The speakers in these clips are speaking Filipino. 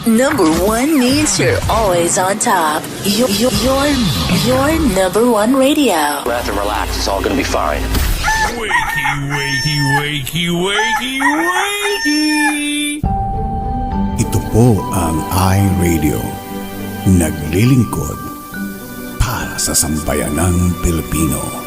Number one means you're always on top. Your number one radio. You have to relax. It's all gonna be fine. Wakey, wakey, wakey, wakey, wakey! Ito po ang iRadio. Naglilingkod para sa sambayanang Pilipino.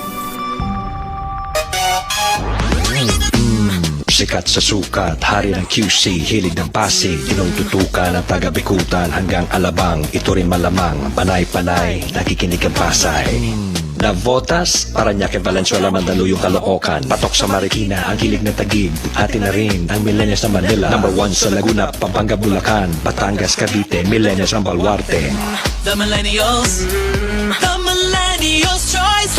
Sikat sa sukat, hari ng QC, hilig ng Pasig, tinututukan ng taga-Bikutan hanggang Alabang. Ito rin malamang, panay-panay, nakikinig ang Pasay. Navotas, Parañaque, Valenzuela, Mandaluyong, Caloocan, patok sa Marikina, ang hilig ng Taguig, atin na rin ang millennials ng Manila. Number 1 sa Laguna, Pampanga, Bulacan, Batangas, Cavite, millennials ng Baluarte. The millennials choice.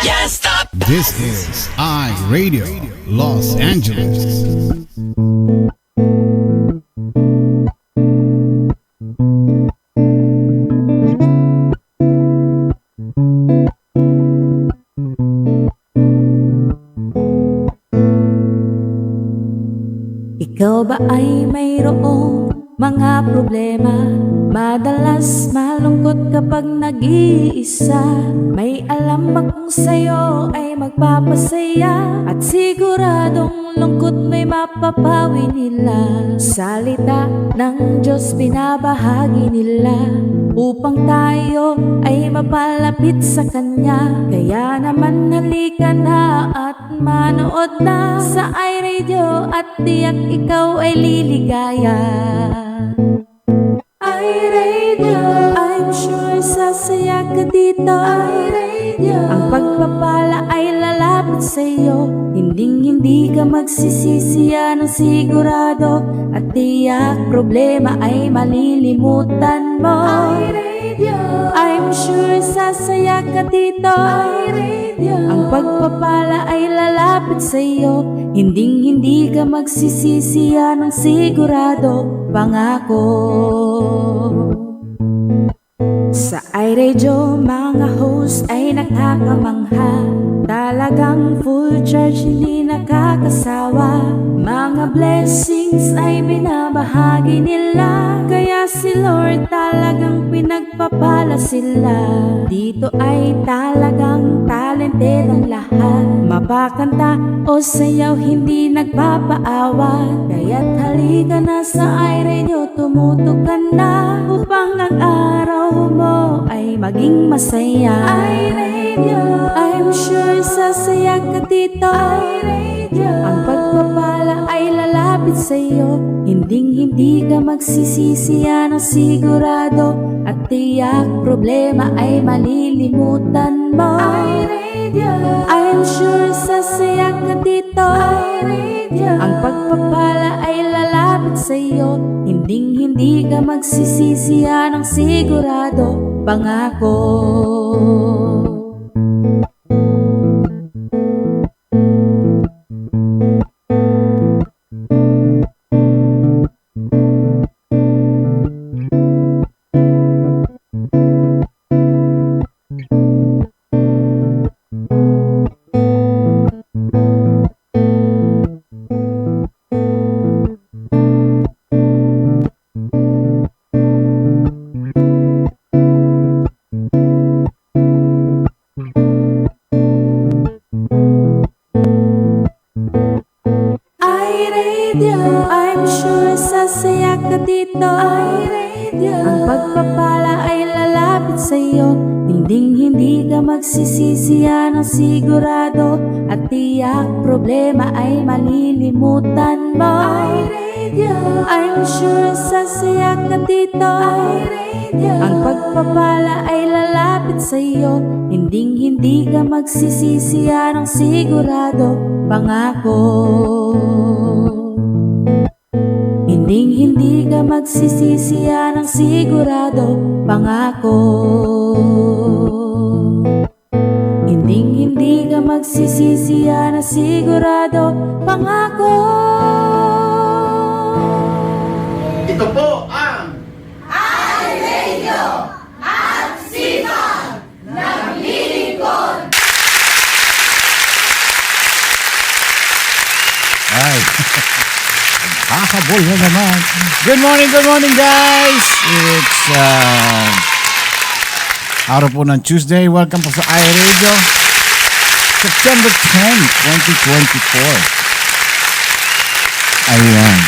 Yeah, stop. This is iRadio Los Angeles. Ikaw ba ay mayroong mga problema? Madalas malungkot kapag nag-iisa. May alam ba kung sa'yo ay magpapasaya? At siguradong lungkot may mapapawi nila. Salita ng Diyos binabahagi nila upang tayo ay mapalapit sa Kanya. Kaya naman halika na at manood na sa iRadio at tiyak ikaw ay liligaya. iRadio, I'm sure sasaya ka dito. iRadio, ang pagpapala ay lalapit sa'yo. Hindi ka magsisisi, yan ang sigurado. At tiyak problema ay malilimutan mo. iRadio, I'm sure sasaya ka dito. iRadio, ang pagpapala ay lalapit sa'yo. Hindi ka magsisisi, yan ang sigurado. Pangako. Sa iRadio, mga host ay nakakamangha. Talagang full charge, hindi nakakasawa. Mga blessings ay binabahagi nila. Kaya si Lord talagang pinagpapala sila. Dito ay talagang talented ang lahat. Mapakanta o sayaw, hindi nagpapaawat. Kaya't halika na sa iRadio, tumutok ka na upang ang araw mo ay maging masaya. iRadio, I'm sure sasaya ka dito. iRadio, ang pagpapala ay lalapit sa'yo. Hindi ka magsisisi, yan ang sigurado. At tiyak problema ay malilimutan mo. iRadio, I'm sure sasaya ka dito. iRadio, ang pagpapala ay lalapit sa'yo. Hindi ka magsisisi, yan ang sigurado. Pangako. I'm sure sasaya ka dito. iRadio, ang pagpapala ay lalapit sa'yo. Hindi ka magsisisi, yan ang sigurado. At tiyak problema ay malilimutan mo. iRadio, I'm sure sasaya ka dito. iRadio, ang pagpapala ay lalapit sa'yo. Hindi ka magsisisi, yan ang sigurado. Pangako. Hindi ka magsisisi, yan ang sigurado. Pangako. Hindi ka magsisisi, yan ang sigurado. Pangako. Ito po ang iRadio, ang sipat naglilingkod. Ay, Hahabol na naman. Good morning guys. It's araw po ng Tuesday. Welcome po sa iRadio. September 10, 2024. Ayan.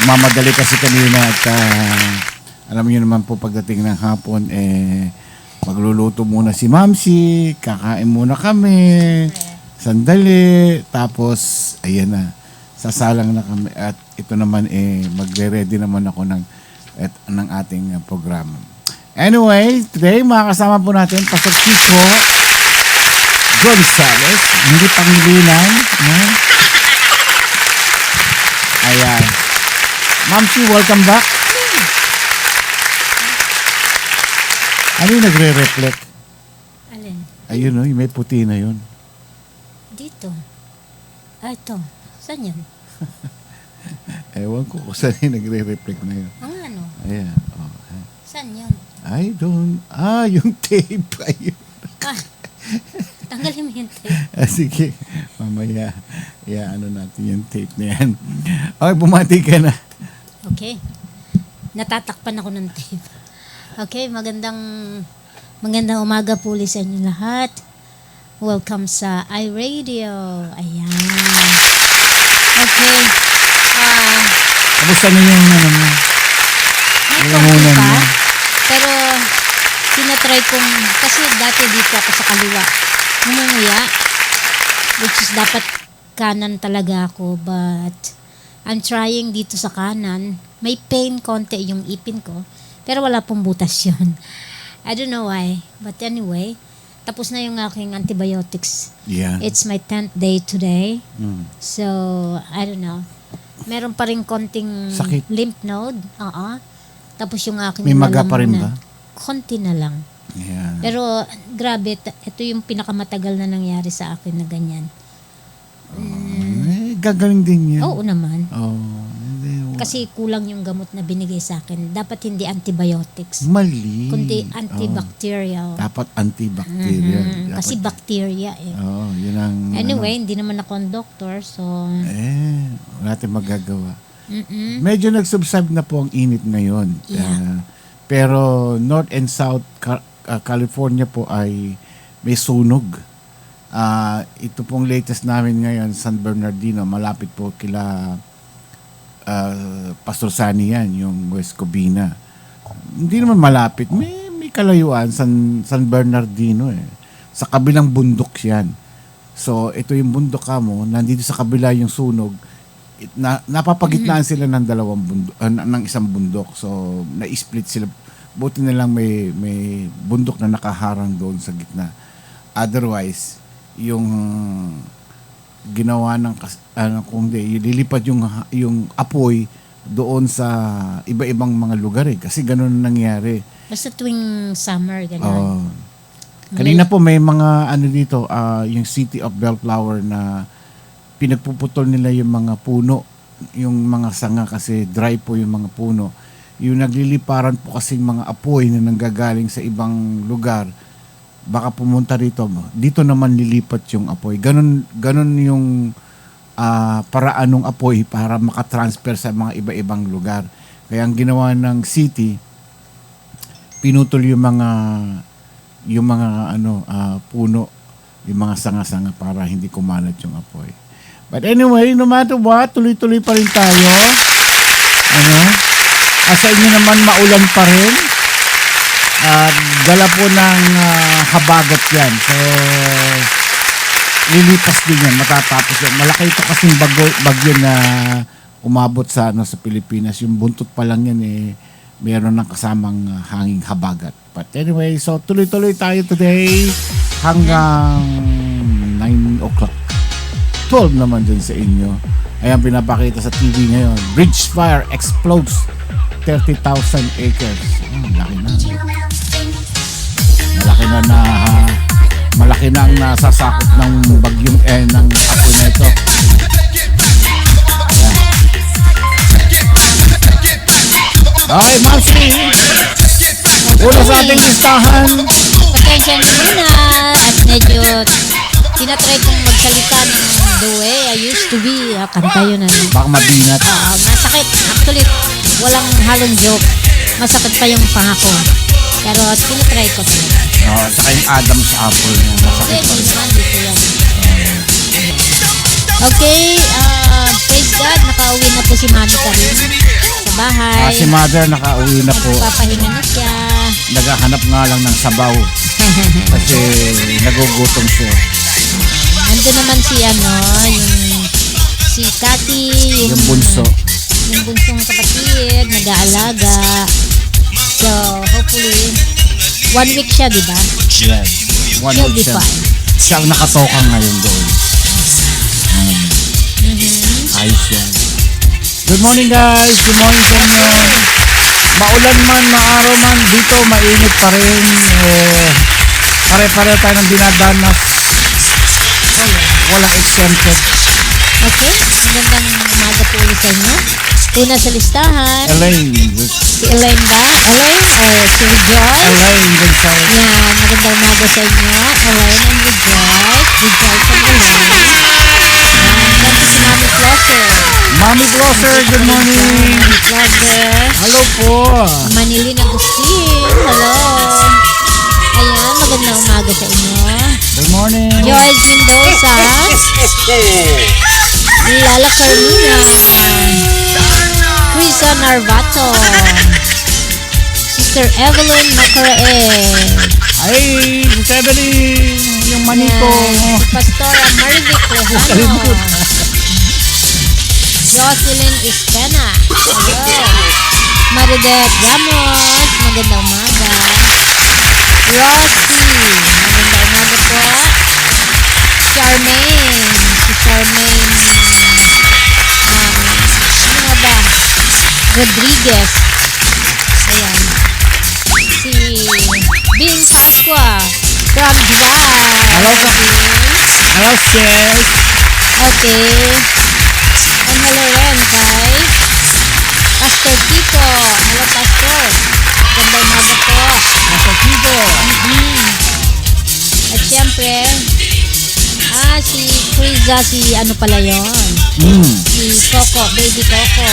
Mamadali kasi kanina at alam niyo naman po pagdating ng hapon magluluto muna si Mamsi, kakain muna kami, sandali, tapos ayan na, sasalang na kami at ito naman magre-ready naman ako ng ating programa. Anyway, today makakasama po natin Pastor Chico Gonzales, hindi Pangilinan. Ayan. Mamsi, welcome back. Ano yung nagre-reflect? Alin? Ayun o, may puti na yun. Dito. Ito. Saan yan? Ewan ko kung saan yung nagre-reflect na yun. Ang ano? Ayan. Oh. Saan yan? Yung tape. Ayun. Tanggalin mo yung tape. Sige, mamaya. Ano natin yung tape na yan. Okay, bumati ka na. Okay. Natatakpan ako ng tape. Okay, magandang umaga po sa inyo lahat. Welcome sa iRadio. Ayan. Okay. Kamusta niyo yung may konti pa. Pero, sinatry kong, kasi dati dito ako sa kaliwa. Ngumunguya. Which is dapat kanan talaga ako. But, I'm trying dito sa kanan. May pain konti yung ipin ko. Pero wala pong butas yun. I don't know why. But anyway, tapos na yung aking antibiotics. Yeah. It's my 10th day today. So, I don't know. Meron pa rin konting sakit. lymph node. Tapos yung aking may maga pa rin ba? Konti na lang. Yeah. Pero, grabe, ito yung pinakamatagal na nangyari sa akin na ganyan. Gagaling din yan. Oo naman. Kasi kulang yung gamot na binigay sa akin. Dapat hindi antibiotics. Mali. Kundi antibacterial. Dapat antibacterial. Dapat. Kasi bacteria yun ang... Anyway, hindi naman ako ang doctor, so... wala tayong magagawa. Medyo nag-subside na po ang init ngayon. Yeah. Pero North and South California po ay may sunog. Ito pong latest namin ngayon, San Bernardino, malapit po kila Pastor Sani yan, yung West Covina. Hindi naman malapit, may kalayuan, San Bernardino sa kabilang bundok yan. So ito yung bundok mo, nandito sa kabila yung sunog, napapagitnaan sila ng dalawang bundok, ng isang bundok. So na-split sila, buti na lang may bundok na nakaharang doon sa gitna. Otherwise, yung ginawa ng kung lilipat yung apoy doon sa iba-ibang mga lugar kasi ganoon nangyari. Basta tuwing summer ganoon. Kanina po may mga dito, yung City of Bellflower na pinagpuputol nila yung mga puno, yung mga sanga kasi dry po yung mga puno. Yung nagliliparan po kasi mga apoy na nanggagaling sa ibang lugar. Baka pumunta dito naman lilipat yung apoy. Ganon yung paraan ng apoy para makatransfer sa mga iba-ibang lugar. Kaya ang ginawa ng city, pinutol yung mga puno, yung mga sanga-sanga para hindi kumalat yung apoy. But anyway, no matter what, tuloy-tuloy pa rin tayo. Sa inyo naman maulan pa rin. Dala po ng habagat yan. So, lilipas din yan, matatapos yan. Malaki ito kasing bagyo na umabot sa Pilipinas. Yung buntot pa lang yan meron ng kasamang hanging habagat. But anyway, so tuloy-tuloy tayo today hanggang 9 o'clock. 12 naman dyan sa inyo. Ayan, pinapakita sa TV ngayon. Bridge fire explodes 30,000 acres. Laki na. Malaki na ang nasasakot ng bagyong ng apoy na ito. Ayan. Okay, Mamsi. Una sa ating listahan. Pasensya na muna at medyo tinatry kong magsalita ng the way I used to be. Kanta yun ano. Baka mabinat. Masakit. Actually, walang halong joke. Masakit pa yung pangako. Pero tinatry ko talaga. Saka yung Adam's apple niya. Masakit pa. Hindi naman dito yan. Okay, praise God, nakauwi na po si Mami Karin sa bahay. Si Mother nakauwi na po. Nagpapahinga na siya. Naghahanap nga lang ng sabaw. Kasi nagugutom siya. Andun naman si si Cathy. Yung bunso. Yung bunsong kapatid, nag-aalaga. So, hopefully, 1 week siya, di ba? Yes. 1 He'll week be siya. fine. Siya ang nakatokang ngayon doon. Ayos yan. Good morning guys. Good morning sa inyo. Maulan man, maaraw man, dito mainit pa rin. Pare-pare tayo ng dinadanas. Walang exempted. Okay, magandang umaga po ulit sa inyo. Una sa listahan. Elaine. Si Elaine ba? Elaine or si Rejoice? Elaine Gonzalez. Yan, magandang umaga sa inyo. Elaine and Rejoice. Rejoice and Elaine. Yan si Mami Closer. Mami Closer, good morning. Mami Closer. Hello po. Manilin Agustin. Hello. Ayan, magandang umaga sa inyo. Good morning. Joyce Mendoza. Lala Carmina. Krisa Narvato. Sister Evelyn Macaraeg. Ay, Sister Evelyn, yung manito. Si Pastora Marivic Lejano. Jocelyn Espena. Hello. Maridet Ramos. Magandang umaga. Roxy. Magandang umaga po. Charmaine. Si Charmaine. Ano nga ba? Rodriguez. Ayan. Si Bing Pasqua. From July. Hello, hello, sis. Okay. And hello rin kay Pastor Tito. Hello, Pastor. Ganda umaga po. Pastor Tito. At syempre, si Friza, si ano pala yun? Si Coco, Baby Coco.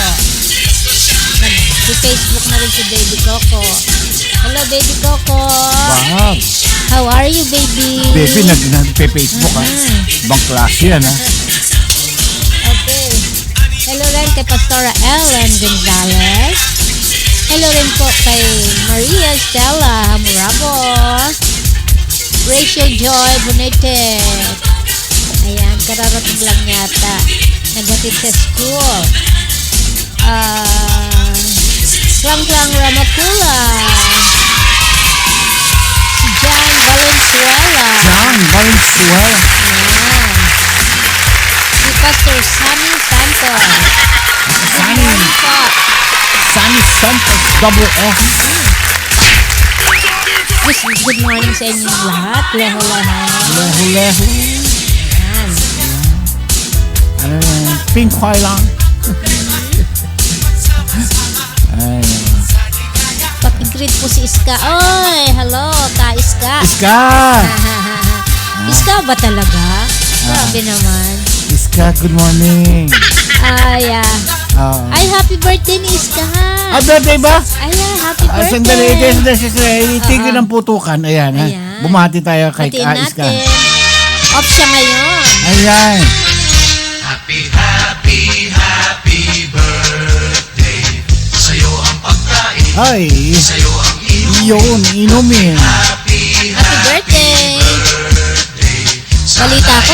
Si Facebook na rin si Baby Coco. Hello, Baby Coco. Wow. How are you, baby? Baby, nagpe-Facebook ha. Ibang klase yan ha. Okay. Hello rin kay Pastora Ellen Gonzalez. Hello rin po kay Maria Stella Hamurabo. Rachel Joy Bonete. Ayan, kararating lang yata. Naghatid sa school. Klang Ramakula. Si John Valenzuela. John Valenzuela. Ayan. Si Pastor Sammy Santos. Sammy Santos, double S. Good morning sa inyong lahat. Leho-leho. Leho-leho. Ayan. Pink Khoai lang. Ay. Pakigreet po si Iska. Oy, hello, ka Iska. Iska! Iska ba talaga? Grabe naman. Iska, good morning. Ay, happy birthday ni Iska. Birthday ba? Ay, happy Sandali, birthday. tigil ng putukan. Ayan, ha? Ayan. Bumati tayo kay Batiin Iska. natin. Off siya ngayon. Ayan. Happy birthday. Sa'yo ang pagkain. Ay, Sa'yo ang yun, inumin. Happy birthday. Balita ko,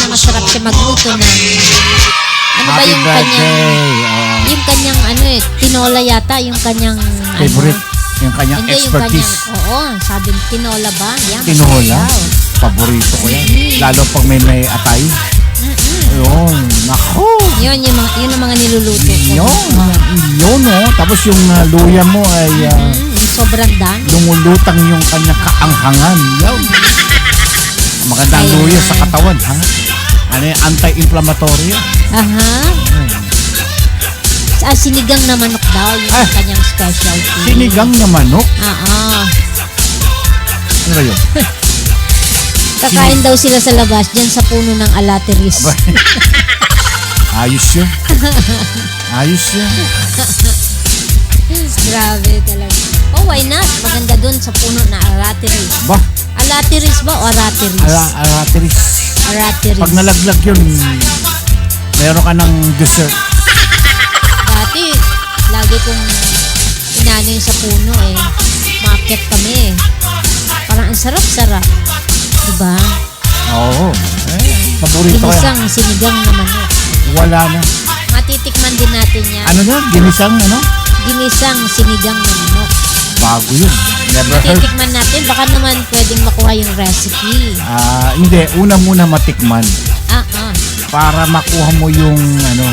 masarap siya magluto ng ano ba Happy yung birthday. yung kanyang tinola yata, yung kanyang Favorite, yung kanyang hindi, expertise. yung kanyang, sabi tinola ba? Yan, Tinola? daw. Paborito ko yan. Lalo pag may atay. Yun, naku. Yun ang mga niluluto ko. Yun, oh. Tapos yung luya mo ay Yung sobrang dami. lumulutang yung kanyang kaanghangan. Yun. Magandang Ayan. luya sa katawan, ha? Ano yung anti-inflammatory? Aha. Sinigang na manok daw, yung kanyang specialty. Sinigang na manok? Oo. Ano ba yun? Kakain daw sila sa labas dyan sa puno ng alateris. Ayos yun. Ayos yun. Grabe talaga. Oh, why not? Maganda dun sa puno na alateris. Ba? Alateris ba o arateris? Arateris. Arateris. Pag nalaglag yun, meron ka ng dessert. Dati, lagi kong inanin sa puno eh. Maakyat kami eh. Parang ang sarap-sarap. Diba? Oo. Paborito ko yan. Ginisang sinigang na manok. Wala na. Matitikman din natin yan. Ano na? Ginisang ano? Ginisang sinigang na manok. Bago yun. Never heard. Matitikman natin. Baka naman pwedeng makuha yung recipe. Hindi. Una muna matikman. Para makuha mo yung ano,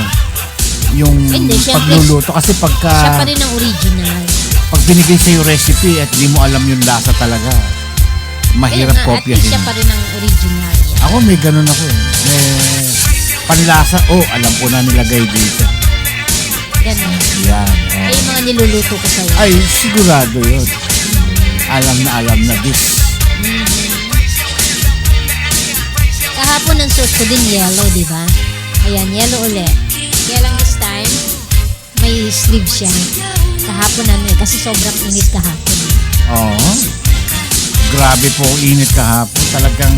yung Hindi, syempre, pagluluto. Kasi pagka siya pa rin ang original. pag binigay sa'yo recipe at di mo alam yung lasa talaga, mahirap Kaya nga, at least kopyahin. siya pa rin ang original. Ako may ganun ako eh. May panlasa. Alam ko na nilagay dito. Ganun. Yan. Ay, yung mga niluluto ko sa'yo. Ay, sigurado yun. Alam na this. Kahapon ang suot ko din yellow, di ba? Ayan, yellow ulit. Kaya lang this time, may sleeve siya. Kahapon kasi sobrang init kahapon. Oo. Grabe po ang init kahapon. Talagang,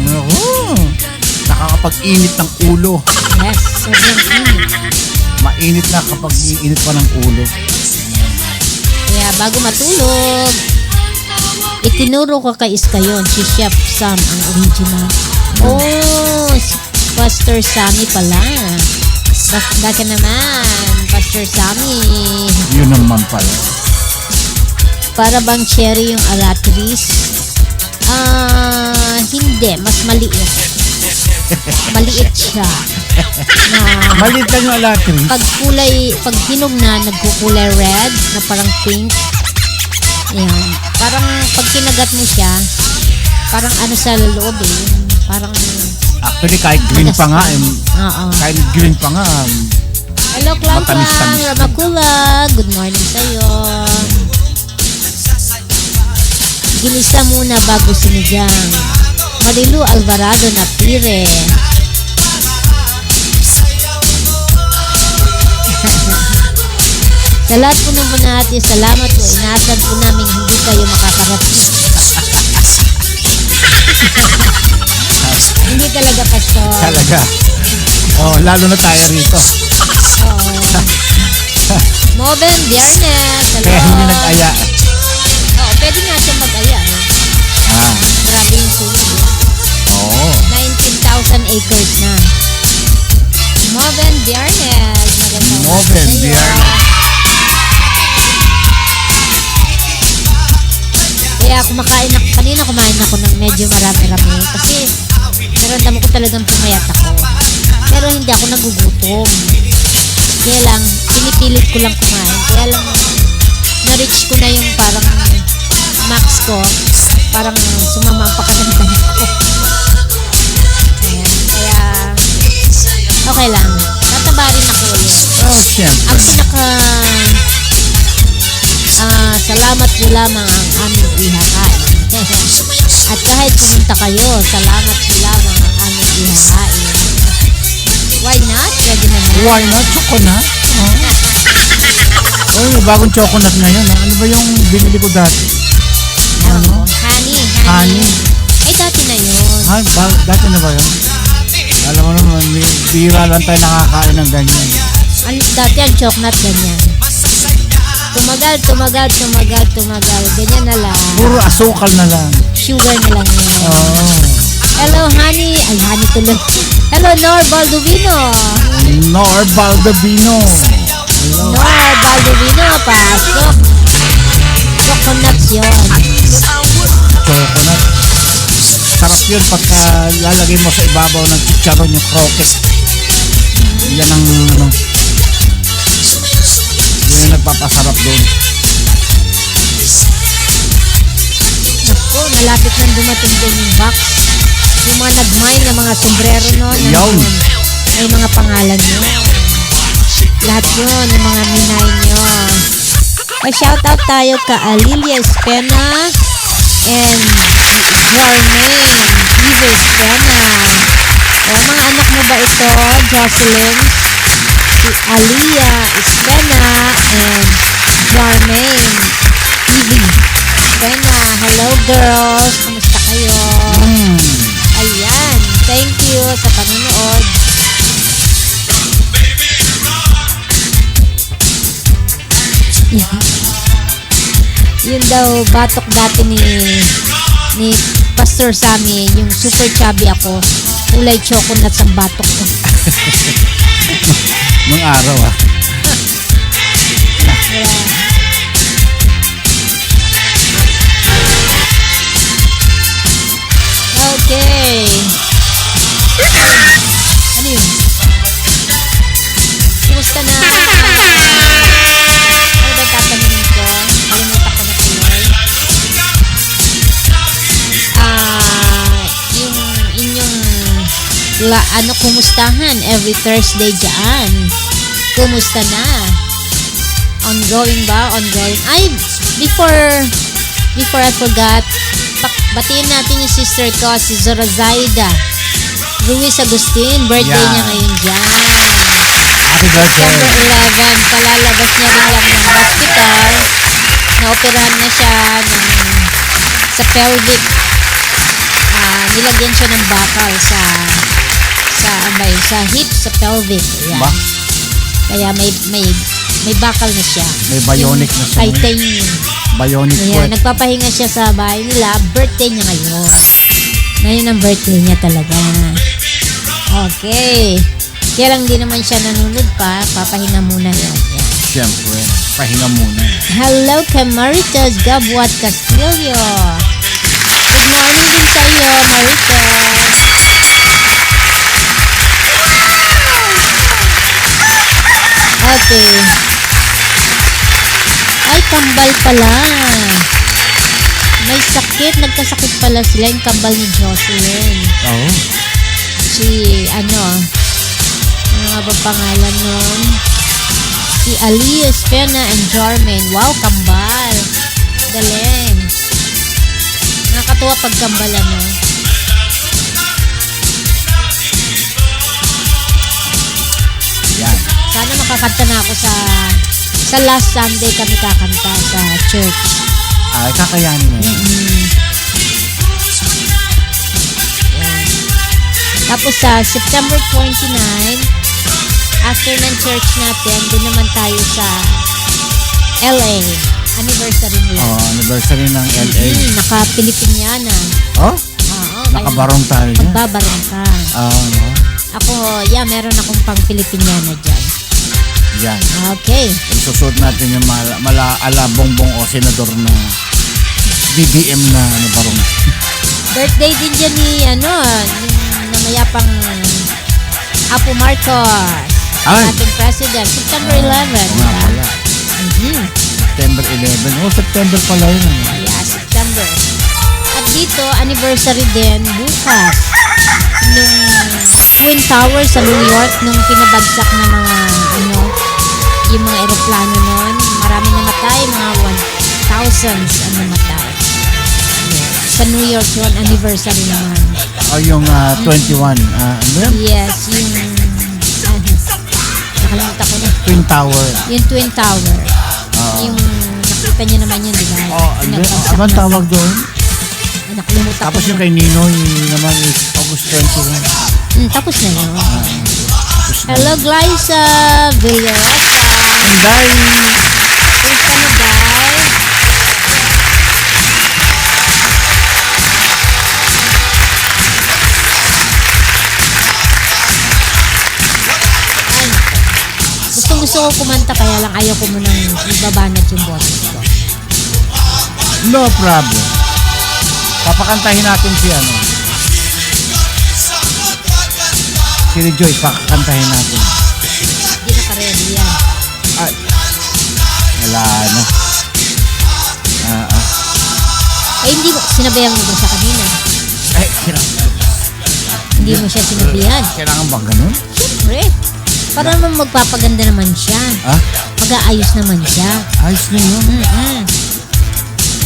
nakakapag-init ng ulo. Yes, sobrang init. Mainit na kapag iinit pa ng ulo. Kaya bago matulog, itinuro ko kay Iskayon, si Chef Sam ang original. Si Pastor Sammy pala. Baka naman, Pastor Sammy. Yun naman pala. Para bang cherry yung alateris? Hindi, mas maliit. Maliit siya. Maliit lang yung alateris. Pag hinog na, nagkukulay red, na parang pink. Ayan. Parang pag kinagat mo siya, parang ano sa loob eh. Parang Actually, kahit green pa nga. Oo. Kahit green pa nga. Hello, Clang Matamis-tamis. Ramakula. Good morning sa'yo. Ginisa muna bago sinigang. Marilu Alvarado na pire. Sa lahat po ng punahati, salamat po. Inasad po namin hindi kayo makakarating. Hindi talaga, Pastor. Talaga. Lalo na tayo rito. Moben, Biernes. Hello. Kaya hindi nag-aya. Pwede nga siya mag-aya. Grabe yung sulod. 19,000 acres na. Moben, Biernes. Moben, Biernes. Kaya kanina kumain ako ng medyo marami-rami. Kasi naramdaman ko talagang pumayat ako. Pero hindi ako nagugutom. Kaya lang, pinipilit ko lang kumain. Kaya lang, na-reach ko na yung parang max ko. Parang sumama ang pakiramdam ko. Ayan. Kaya, okay lang. Tataba rin ako ulit. Siyempre. Ang salamat po lamang ang aming ihakain. At kahit pumunta kayo, salamat po lamang ang aming ihakain. Why not? Pwede naman. Why not? Choconut? May bagong choconut ngayon. Ano ba yung binili ko dati? Honey. Eh, dati na yun. Dati na ba yun? Alam mo naman, bira lang tayo nakakain ng ganyan. Dati ang chocolate ganyan. Tumagal. Ganyan na lang. Puro asukal na lang. Sugar na lang yun. Hello, honey. Ay, honey tuloy. Hello, Nor Baldovino. Nor Baldovino. Pasok. Coconuts yun. Coconut. Sarap yun pagka lalagay mo sa ibabaw ng chicharon yung croquet. Yan ang yun ang nagpapasarap doon. Naku, malapit nang dumating din yung box. Yung mga nag-mine ng mga sombrero noon. May mga pangalan nyo. Lahat yun, yung mga minay nyo. Shoutout tayo ka Lilia Espena, and Jarmaine Ives Pena. O, mga anak mo ba ito? Jocelyn, si Alia Ispena, and Jarmaine Ives Pena. Hello girls, kamusta kayo? Ayan, thank you sa panonood. Yun daw batok dati ni Pastor Sammy, yung super chubby ako, kulay chocolate ang batok ko. Nung araw Okay. Ano yun? Kumusta na? Ano ba tatanungin ko? Kalimutan ko na tuloy. Yung inyong kumustahan every Thursday dyan. Kumusta na? Ongoing ba? Ongoing. Ay, before I forgot, batiin natin yung sister ko, si Zorazaida Ruiz Agustin. Birthday niya ngayon dyan. Happy birthday. September 11, kalalabas niya rin lang ng hospital. Naoperahan niya siya sa pelvic. Nilagyan siya ng bakal sa hip, sa pelvic. Ayan. Ba? Kaya may bakal na siya. May bionic na siya. Titanium. Bionic Ayan, foot. nagpapahinga siya sa bahay nila. Birthday niya ngayon. Ngayon ang birthday niya talaga. Okay. Kaya lang di naman siya nanonood pa. Papahinga muna yan. Ayan. Siyempre, pahinga muna. Hello kay Marites Gabwat Castillo. Good morning din sa iyo, Marites. Okay. Ay, kambal pala. May sakit. Nagkasakit pala sila yung kambal ni Jocelyn. Oo. Si, ano nga ba pangalan nun? Si Alias Pena and Jarmaine. Wow, kambal. Galing. Nakakatuwa pag kambal, ano? Yan. Sana makakanta na ako sa last Sunday kami kakanta sa church. Ay, kakayanin na yan. Yan. Tapos sa September 29, after ng church natin, doon naman tayo sa LA. Anniversary nila. Anniversary ng LA. Naka-Pilipiniana. Oh? Oo. Nakabarong tayo dyan. Magbabarong ka. Oo. Ako, meron akong pang Pilipiniana dyan. Yan. Okay. Isusuot natin yung ala bongbong o senador na BBM na barong. Birthday din dyan ni, yung namayapang Apo Marcos. Ating president. September 11. Nga pala. September 11. September pala yun. Yeah, September. At dito, anniversary din bukas. Nung Twin Towers sa New York, nung pinabagsak na mga, yung mga aeroplano nun. Marami namatay, mga 1,000s ang namatay. Sa New York yun, anniversary naman. Yung 21. Ano yan? Yes, yung nakalimutan ko na. Twin Tower. Yung Twin Tower. Yung nakita niyo naman yun, di ba? Abang tawag doon? Nakalimutan ko. Tapos yung kay Ninoy naman is August 21. Tapos na yun. Hello, Glyza Villarosa. Day! Kumusta na, guys? Gusto ko kumanta, kaya lang ayaw ko munang ibabanat yung boses ko. No problem. Papakantahin natin si si Rejoy, papakantahin natin. Hindi naka-ready yan. Ay, wala na. Hindi mo, sinabayan mo ba siya kanina? Ay, Hindi mo siya sinabihan. Kailangan bang ganun? Siyempre. Para naman magpapaganda naman siya. Mag-aayos naman siya. Ayos na yun.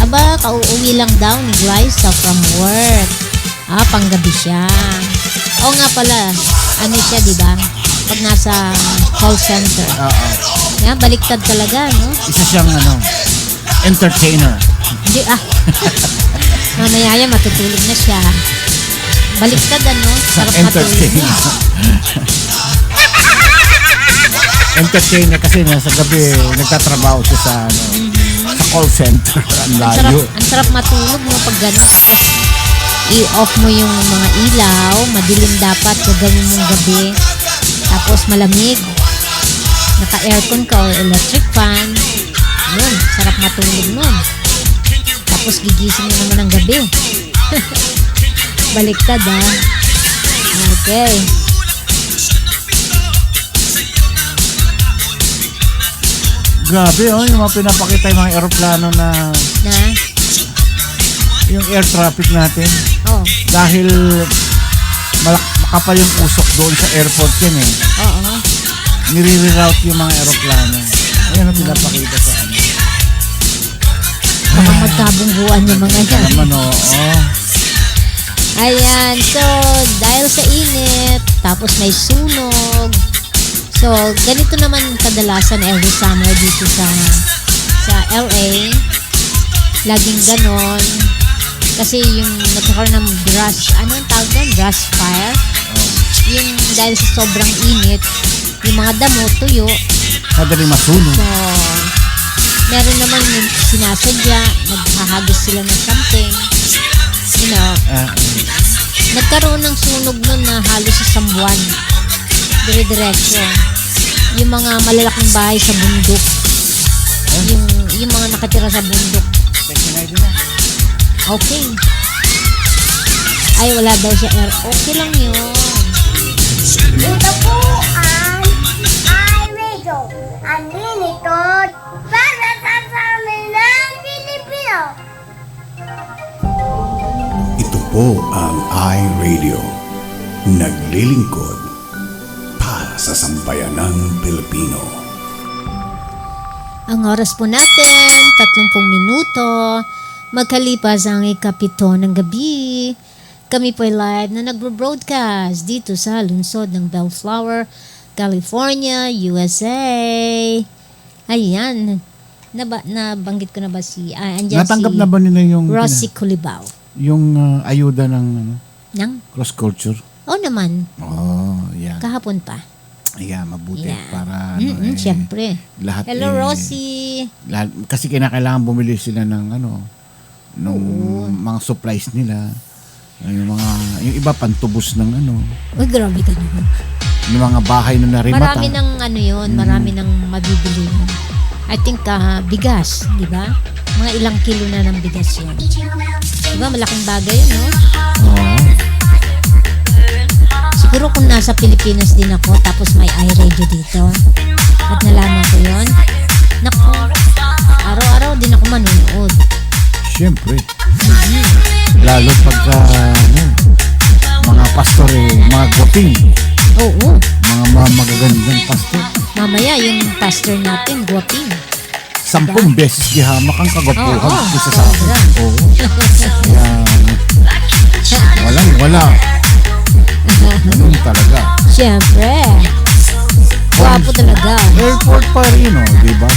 Aba, kauuwi lang daw ni Glyza from work. Panggabi siya. Oo nga pala, ano siya, di ba? Pag nasa call center. Oo. Yan, baliktad talaga, no? Isa siyang entertainer. Hindi, mamaya yan, matutulog na siya. Baliktad, ano? Sarap matulog Entertainer. na. Entertainer kasi sa gabi nagtatrabaho siya sa sa call center. Ang layo. Ang sarap matulog mo pag gano'n. Tapos, i-off mo yung mga ilaw. Madilim dapat. Gagawin mong gabi. Tapos, malamig. Naka-aircon ka or electric fan. Yun, sarap matulog nun. Tapos, gigising mo naman ng gabi. Baliktad, ha? Okay. Grabe, yung mga pinapakita yung mga aeroplano na yung air traffic natin. Oh. Dahil makapal yung usok doon sa airport yan eh. Oo. Nire-reroute yung mga aeroplano. Ayan ang pinapakita sa ano. Baka magkabungguan yung mga yan. Naman, oo. Ayan, so dahil sa init, tapos may sunog. So, ganito naman kadalasan every summer dito sa LA. Laging ganon. Kasi yung nagkakaroon ng brush, ano yung tawag doon? Brush fire. Yung dahil sa sobrang init, yung mga damo, tuyo. Madaling masunog. So, meron naman yung sinasadya, naghahagis sila ng something. You know, nagkaroon ng sunog nun na halos sa buwan. Dire-diretso. Yung mga malalaking bahay sa bundok. Yung mga nakatira sa bundok. Okay. Ay, wala daw siya air. Okay lang yun. Ito po ang iRadio. Ang lingkod para sa amin ng Pilipino. Ito po ang iRadio. Naglilingkod para sa sambayanang Pilipino. Ang oras po natin, 30 minuto. Magkalipas ang ikapito ng gabi. Kami po ay live na nagbo-broadcast dito sa lungsod ng Bellflower, California, USA. Ayan. Nabanggit ko na ba natanggap na ba nila yung Rosie Culibao? Yung ayuda ng cross culture? Oo naman. Yeah. Kahapon pa. Yeah, mabuti. Yeah. Para siyempre. Lahat Hello, Rosie. Kasi kinakailangan bumili sila ng nung mga supplies nila. Yung iba pantubos ng Uy, grabe ka naman. Yung mga bahay na narimata. Marami ng yun, marami ng mabibili yun. I think bigas, di ba? Mga ilang kilo na ng bigas yun. Di ba, malaking bagay yun, no? Siguro kung nasa Pilipinas din ako, tapos may iRadio dito, at nalaman ko yun, naku, araw-araw din ako manonood. Siyempre. Lalo pagka mga pastor mga guwaping. Oo. Mga magagandang pastor. Mamaya yung pastor natin, guwaping. 10 beses gihamak ang kagwapuhan kaysa sa akin. Oo. Wala. Ganun talaga. Siyempre. Guwapo talaga. Airport fire yun, di ba?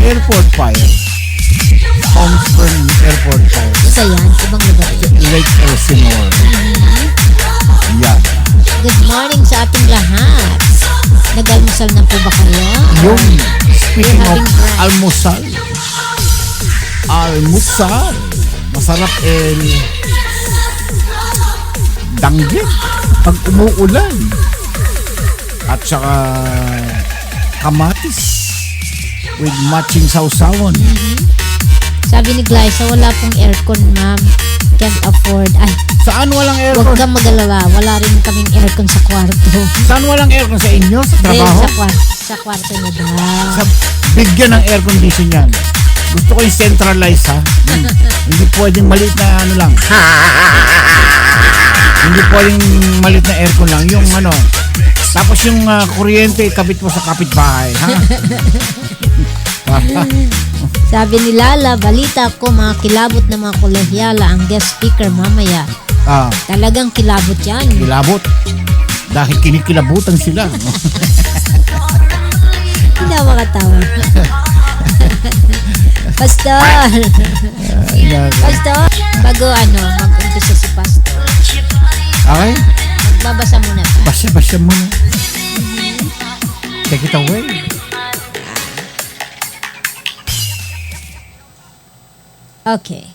Airport fire. Homespring Airport fire. Isa yan, ibang lugar. Lake Elsinore. Yan. Good morning sa ating lahat. Nag-almusal na po ba kayo? Yung speaking of almusal. Masarap danggit pag umuulan. At saka kamatis with matching sausawan. Sabi ni Glyza, wala pong aircon, ma'am. Can't afford. Ay, saan walang aircon? Huwag kang mag-alala. Wala rin kaming aircon sa kwarto. Saan walang aircon? Sa inyo? Sa trabaho? Sa kwarto niya daw. Bigyan ng air condition yan. Gusto ko yung centralized, ha? Hindi pwedeng maliit na lang. Hindi pwedeng maliit na aircon lang. Yung tapos yung kuryente, kabit mo sa kapitbahay, ha? Sabi ni Lala, balita ko mga kilabot na mga kolehyala ang guest speaker mamaya. Talagang kilabot yan. Kilabot. Dahil kinikilabutan sila. Hindi ako makatawa. Pastor! Pastor! Bago mag-umpisa si Pastor. Okay? Magbabasa muna pa. Basya muna. Take it away. Okay.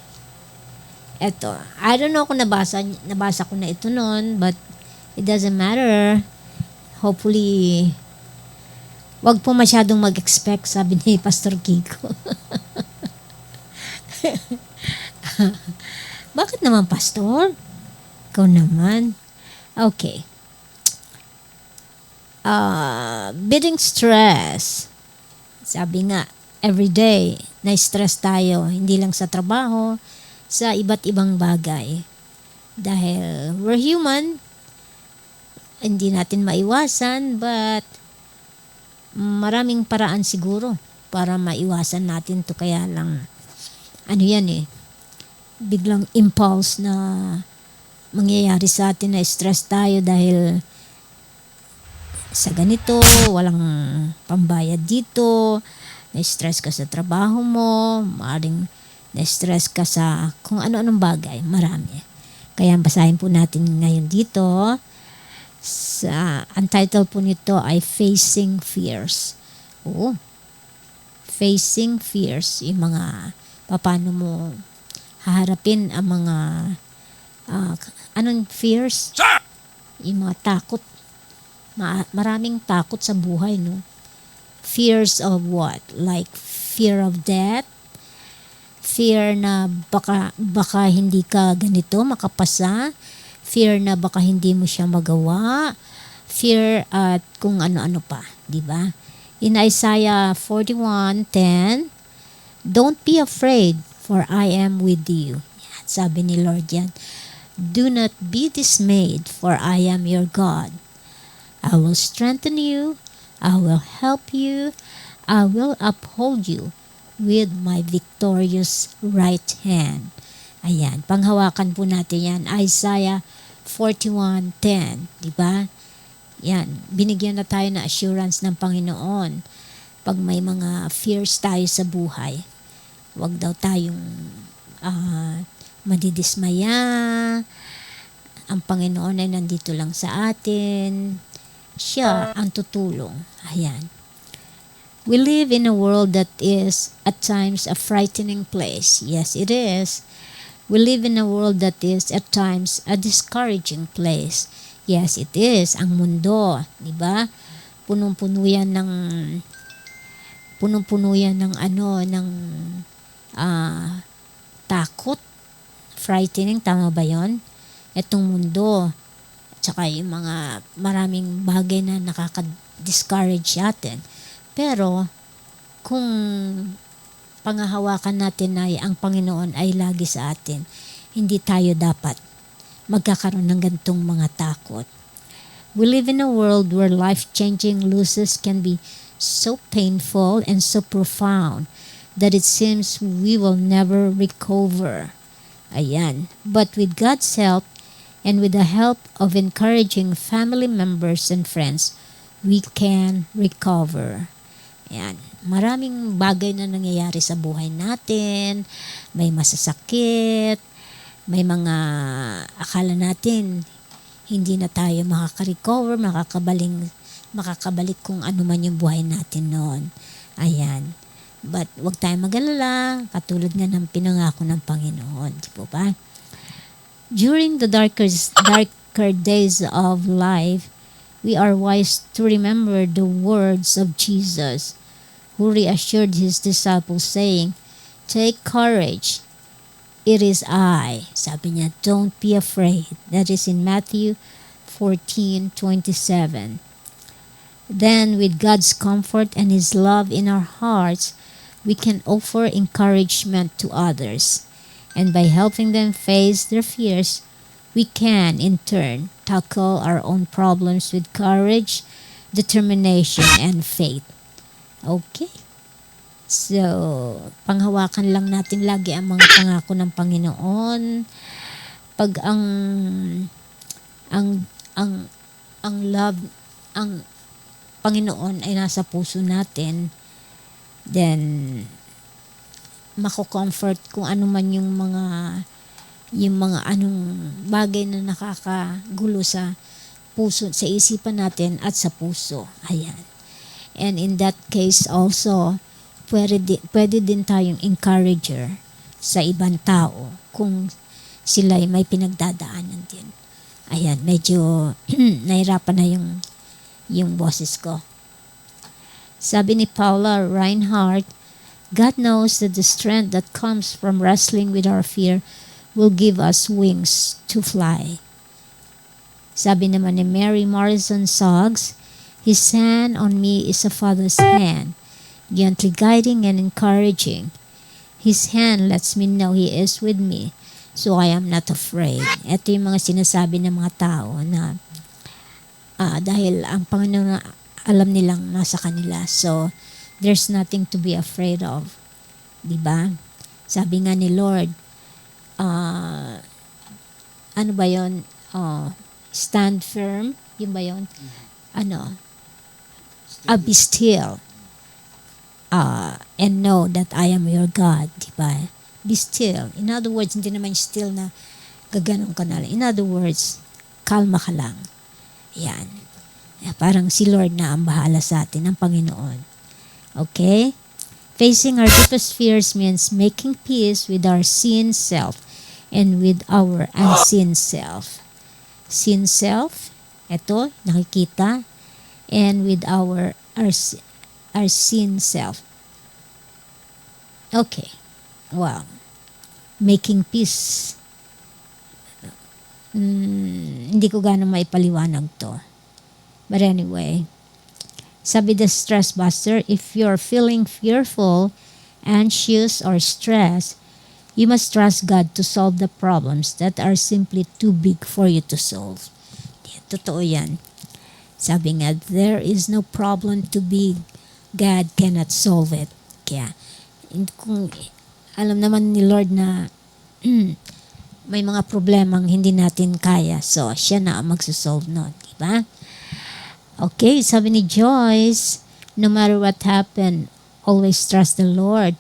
Eto. I don't know kung nabasa ko na ito noon, but it doesn't matter. Hopefully, wag po masyadong mag-expect, sabi ni Pastor Kiko. Bakit naman, Pastor? Ikaw naman. Okay. Beating stress. Sabi nga, everyday, na-stress tayo. Hindi lang sa trabaho, sa iba't ibang bagay. Dahil we're human, hindi natin maiwasan, but maraming paraan siguro para maiwasan natin to. Kaya lang, biglang impulse na mangyayari sa atin na stress tayo dahil sa ganito, walang pambayad dito, na-stress ka sa trabaho mo, maaaring na-stress ka sa kung ano-anong bagay, marami. Kaya basahin po natin ngayon dito. Ang title po nito ay Facing Fears. Facing Fears, yung mga paano mo haharapin ang mga anong fears? Yung mga takot. Maraming takot sa buhay, no? Fears of what? Like fear of death, fear na baka hindi ka ganito makapasa, fear na baka hindi mo siya magawa, fear at kung ano-ano pa, di ba? In Isaiah 41:10, don't be afraid, for I am with you. Yan, sabi ni Lord yan. Do not be dismayed, for I am your God. I will strengthen you, I will help you, I will uphold you with my victorious right hand. Ayan, panghawakan po natin yan. Isaiah 41:10, di ba? Yan, binigyan na tayo na assurance ng Panginoon. Pag may mga fears tayo sa buhay, wag daw tayong madidismaya. Ang Panginoon ay nandito lang sa atin. Siya ang tutulong. Ayan. We live in a world that is at times a frightening place. Yes, it is. We live in a world that is at times a discouraging place. Yes, it is. Ang mundo, di ba? Punong-puno yan ng takot. Frightening, tama ba yon? Itong mundo. Tsaka yung mga maraming bagay na nakaka-discourage natin. Pero, kung pangahawakan natin ay ang Panginoon ay lagi sa atin, hindi tayo dapat magkakaroon ng gantong mga takot. We live in a world where life-changing losses can be so painful and so profound that it seems we will never recover. Ayan. But with God's help, and with the help of encouraging family members and friends, we can recover. Ayan. Maraming bagay na nangyayari sa buhay natin. May masasakit. May mga akala natin hindi na tayo makaka-recover, makakabalik kung ano man yung buhay natin noon. Ayan. But wag tayong mag-alala, katulad nga ng pinangako ng Panginoon. Di po ba? During the darker days of life, we are wise to remember the words of Jesus, who reassured his disciples saying, "Take courage, it is I." Sabi niya, don't be afraid. That is in Matthew 14:27. Then with God's comfort and his love in our hearts, we can offer encouragement to others. And by helping them face their fears, we can, in turn, tackle our own problems with courage, determination, and faith. Okay. So, panghawakan lang natin lagi ang mga pangako ng Panginoon. Pag ang love, ang Panginoon ay nasa puso natin, then mako-comfort kung ano man yung mga anong bagay na nakakagulo sa puso, sa isipan natin at sa puso. Ayan. And in that case also, pwede din tayong encourager sa ibang tao kung sila ay may pinagdadaanan din. Ayan, medyo nahirapan na yung boses ko. Sabi ni Paula Reinhardt, God knows that the strength that comes from wrestling with our fear will give us wings to fly. Sabi naman ni Mary Morrison Suggs, His hand on me is a father's hand, gently guiding and encouraging. His hand lets me know He is with me, so I am not afraid. Ito yung mga sinasabi ng mga tao na dahil ang Panginoon alam nilang nasa kanila, so there's nothing to be afraid of. Diba? Sabi nga ni Lord, ano ba yun? Stand firm. Yun ba yun? Be still. And know that I am your God. Diba? Be still. In other words, hindi naman still na gaganong ka na. In other words, kalma ka lang. Yan. Parang si Lord na ang bahala sa atin, ang Panginoon. Okay? Facing our deepest fears means making peace with our sin self and with our unseen self. Sin self, eto, nakikita, and with our sin self. Okay. Wow. Making peace. Hindi ko ganun maipaliwanag to. But anyway, sabi the Stress Buster, if you're feeling fearful, anxious, or stressed, you must trust God to solve the problems that are simply too big for you to solve. Totoo yan. Sabi nga, there is no problem too big. God cannot solve it. Kaya, kung alam naman ni Lord na may mga problemang hindi natin kaya, so siya na ang magsusolve nun. Diba? Okay, sabi ni Joyce, no matter what happened, always trust the Lord.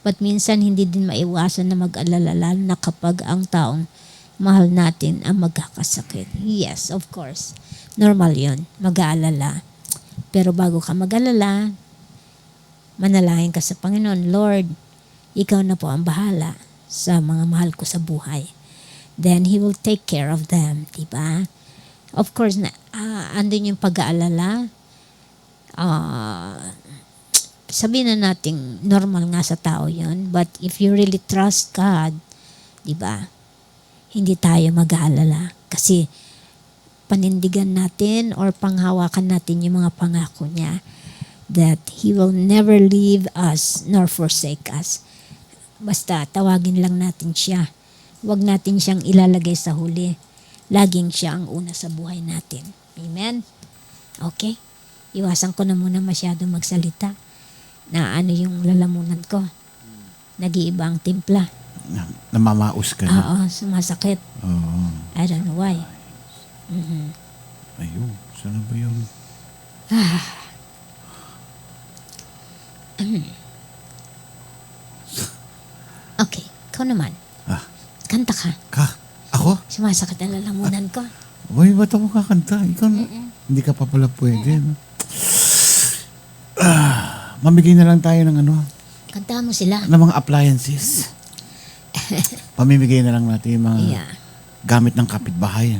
But minsan hindi din maiwasan na mag-alala, lalo na kapag ang taong mahal natin ang magkakasakit. Yes, of course. Normal yun, mag-aalala. Pero bago ka mag-alala, manalangin ka sa Panginoon, Lord, ikaw na po ang bahala sa mga mahal ko sa buhay. Then He will take care of them, diba? Of course, andun yung pag-aalala. Sabihin na natin, normal nga sa tao yun. But if you really trust God, diba, hindi tayo mag-aalala. Kasi panindigan natin or panghawakan natin yung mga pangako niya that He will never leave us nor forsake us. Basta tawagin lang natin siya. Huwag natin siyang ilalagay sa huli. Laging siya ang una sa buhay natin. Amen? Okay? Iwasan ko na muna masyado magsalita na ano yung lalamunan ko. Nag-iiba ang timpla. Namamaos ka na. Oo, sumasakit. Oo. I don't know why. Ayun, saan ba yun? Okay, ikaw naman. Kanta ka. Ako? Sumasakit ang lalamunan ko. Uy, ba't ako kakanta? Ikaw, hindi ka pa pala pwede. No? Mamigay na lang tayo ng Kanta mo sila. ng mga appliances. Pamimigay na lang natin yung mga gamit ng kapitbahay.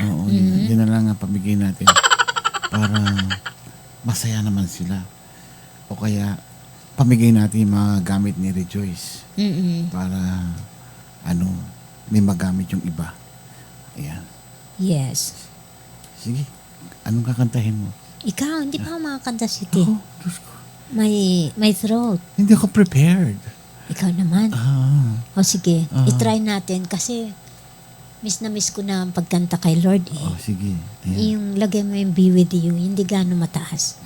Oo, yun na lang ang pamigay natin. Para masaya naman sila. O kaya, pamigay natin yung mga gamit ni Rejoice. Para, may magamit yung iba. Ayan. Yes. Sige, anong kakantahin mo? Ikaw, hindi pa ako makakanta City. Ako, Diyos ko. May throat. Hindi ako prepared. Ikaw naman. O sige, itry natin kasi miss na miss ko na ang pagkanta kay Lord eh. Oh, sige. Ayan. Yung lagay mo yung Be With You, hindi gaano mataas.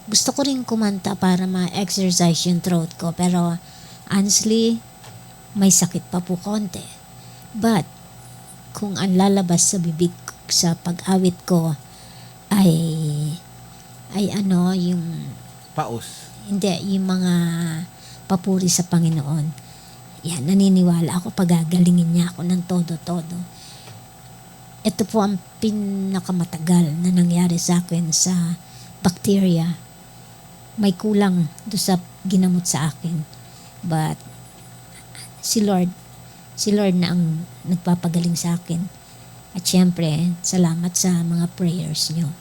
gusto ko rin kumanta para ma-exercise yung throat ko. Pero honestly, may sakit pa po konti. But, kung ang lalabas sa bibig sa pag-awit ko ay ano, yung Paus. hindi, yung mga papuri sa Panginoon. Yan, naniniwala ako pagagalingin niya ako ng todo-todo. Ito po ang pinakamatagal na nangyari sa akin sa bacteria. May kulang do sa ginamot sa akin. But, si Lord na ang nagpapagaling sa akin. At syempre, salamat sa mga prayers nyo.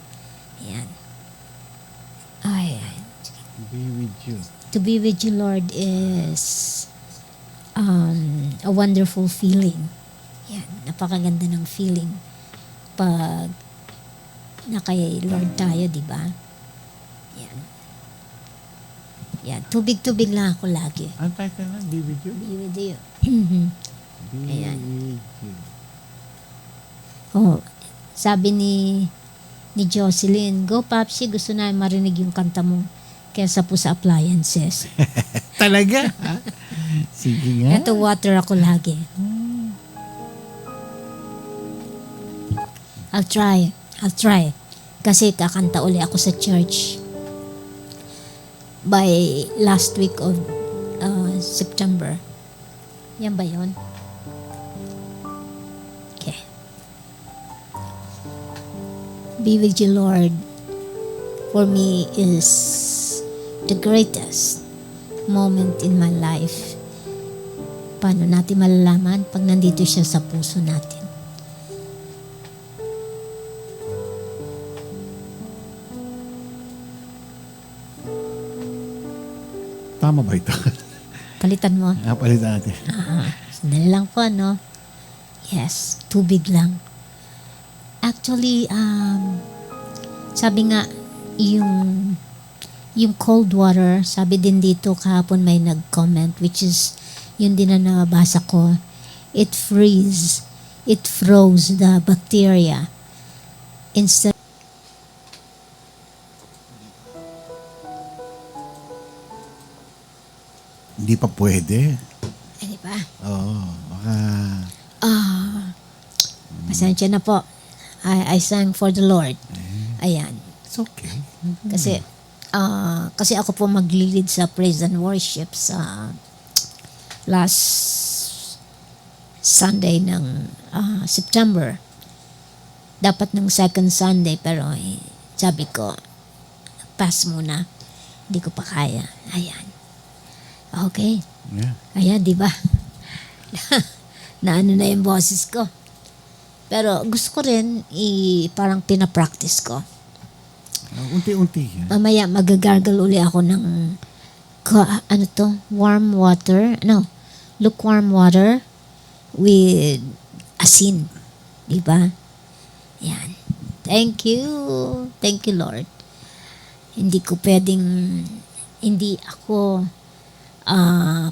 Ayan. Ay. Be with you. To be with you, Lord, is a wonderful feeling. Yan, napakaganda ng feeling pag na kay Lord tayo, di ba? Yan. Yan, tubig-tubig lang ako lagi. Ang title na, Be with you. Be with you. Be Ayan. with you. Oh, sabi ni Jocelyn, go Papsi, gusto na marinig yung kanta mo kesa po sa appliances. Talaga? Sige nga. Ito water ako lagi. I'll try. Kasi kakanta uli ako sa church by last week of September. Yan ba yun? Okay. Be with you, Lord, for me is the greatest moment in my life. Paano natin malalaman pag nandito siya sa puso natin? Tama ba ito? Palitan mo. Palitan natin. Sandali lang po, no? Yes, tubig lang. Actually, sabi nga, yung cold water, sabi din dito kahapon may nag-comment, which is, yun din na nabasa ko, it froze the bacteria. Instead, Hindi pa pwede. di ba? Oo. Baka... Pasensya na po. I sang for the Lord. Ayan. It's okay. Kasi ako po maglilid sa praise and worship sa last Sunday ng September. Dapat ng second Sunday, pero sabi ko, pass muna. Hindi ko pa kaya. Ayan. Okay. Yeah. Ayan, di ba? Naano na yung boses ko. Pero gusto ko rin, parang pinapractice ko. Unti-unti. Mamaya magagargle uli ako ng warm water. No, lukewarm water with asin. Diba? Yan. Thank you. Thank you, Lord. Hindi ako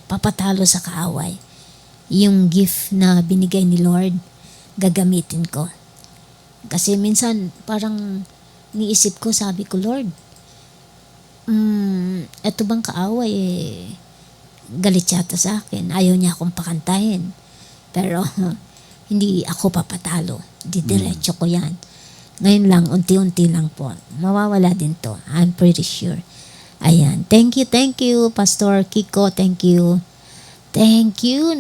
papatalo sa kaaway. Yung gift na binigay ni Lord, gagamitin ko. Kasi minsan, parang niisip ko, sabi ko, Lord, eto bang kaaway galit yata sa akin. Ayaw niya akong pakantahin. Pero, hindi ako papatalo. Didiretso ko yan. Ngayon lang, unti-unti lang po. Mawawala din to. I'm pretty sure. Ayan. Thank you, Pastor Kiko. Thank you.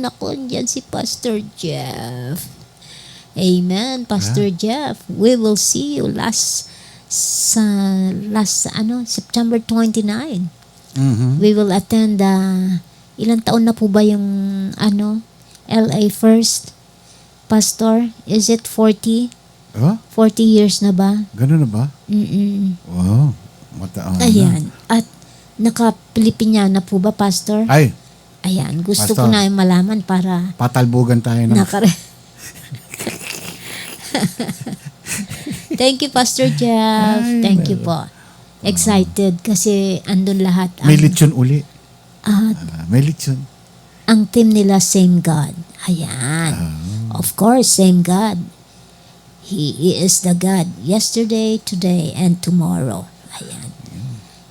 Naku, dyan si Pastor Jeff. Amen, Pastor Jeff. We will see you September 29. Mm-hmm. We will attend ilang taon na po ba yung LA First? Pastor, is it 40? 40 years na ba? Ganun na ba? Wow. Ayan. At naka-Pilipiniana po ba, Pastor? Ay. Ayan. Gusto Pastor, ko na malaman para patalbugan tayo na. Thank you, Pastor Jeff. Thank you po. Excited kasi andun lahat. May lechon uli. May lechon. Ang team nila, same God. Ayan. Of course, same God. He is the God yesterday, today, and tomorrow. Ayan.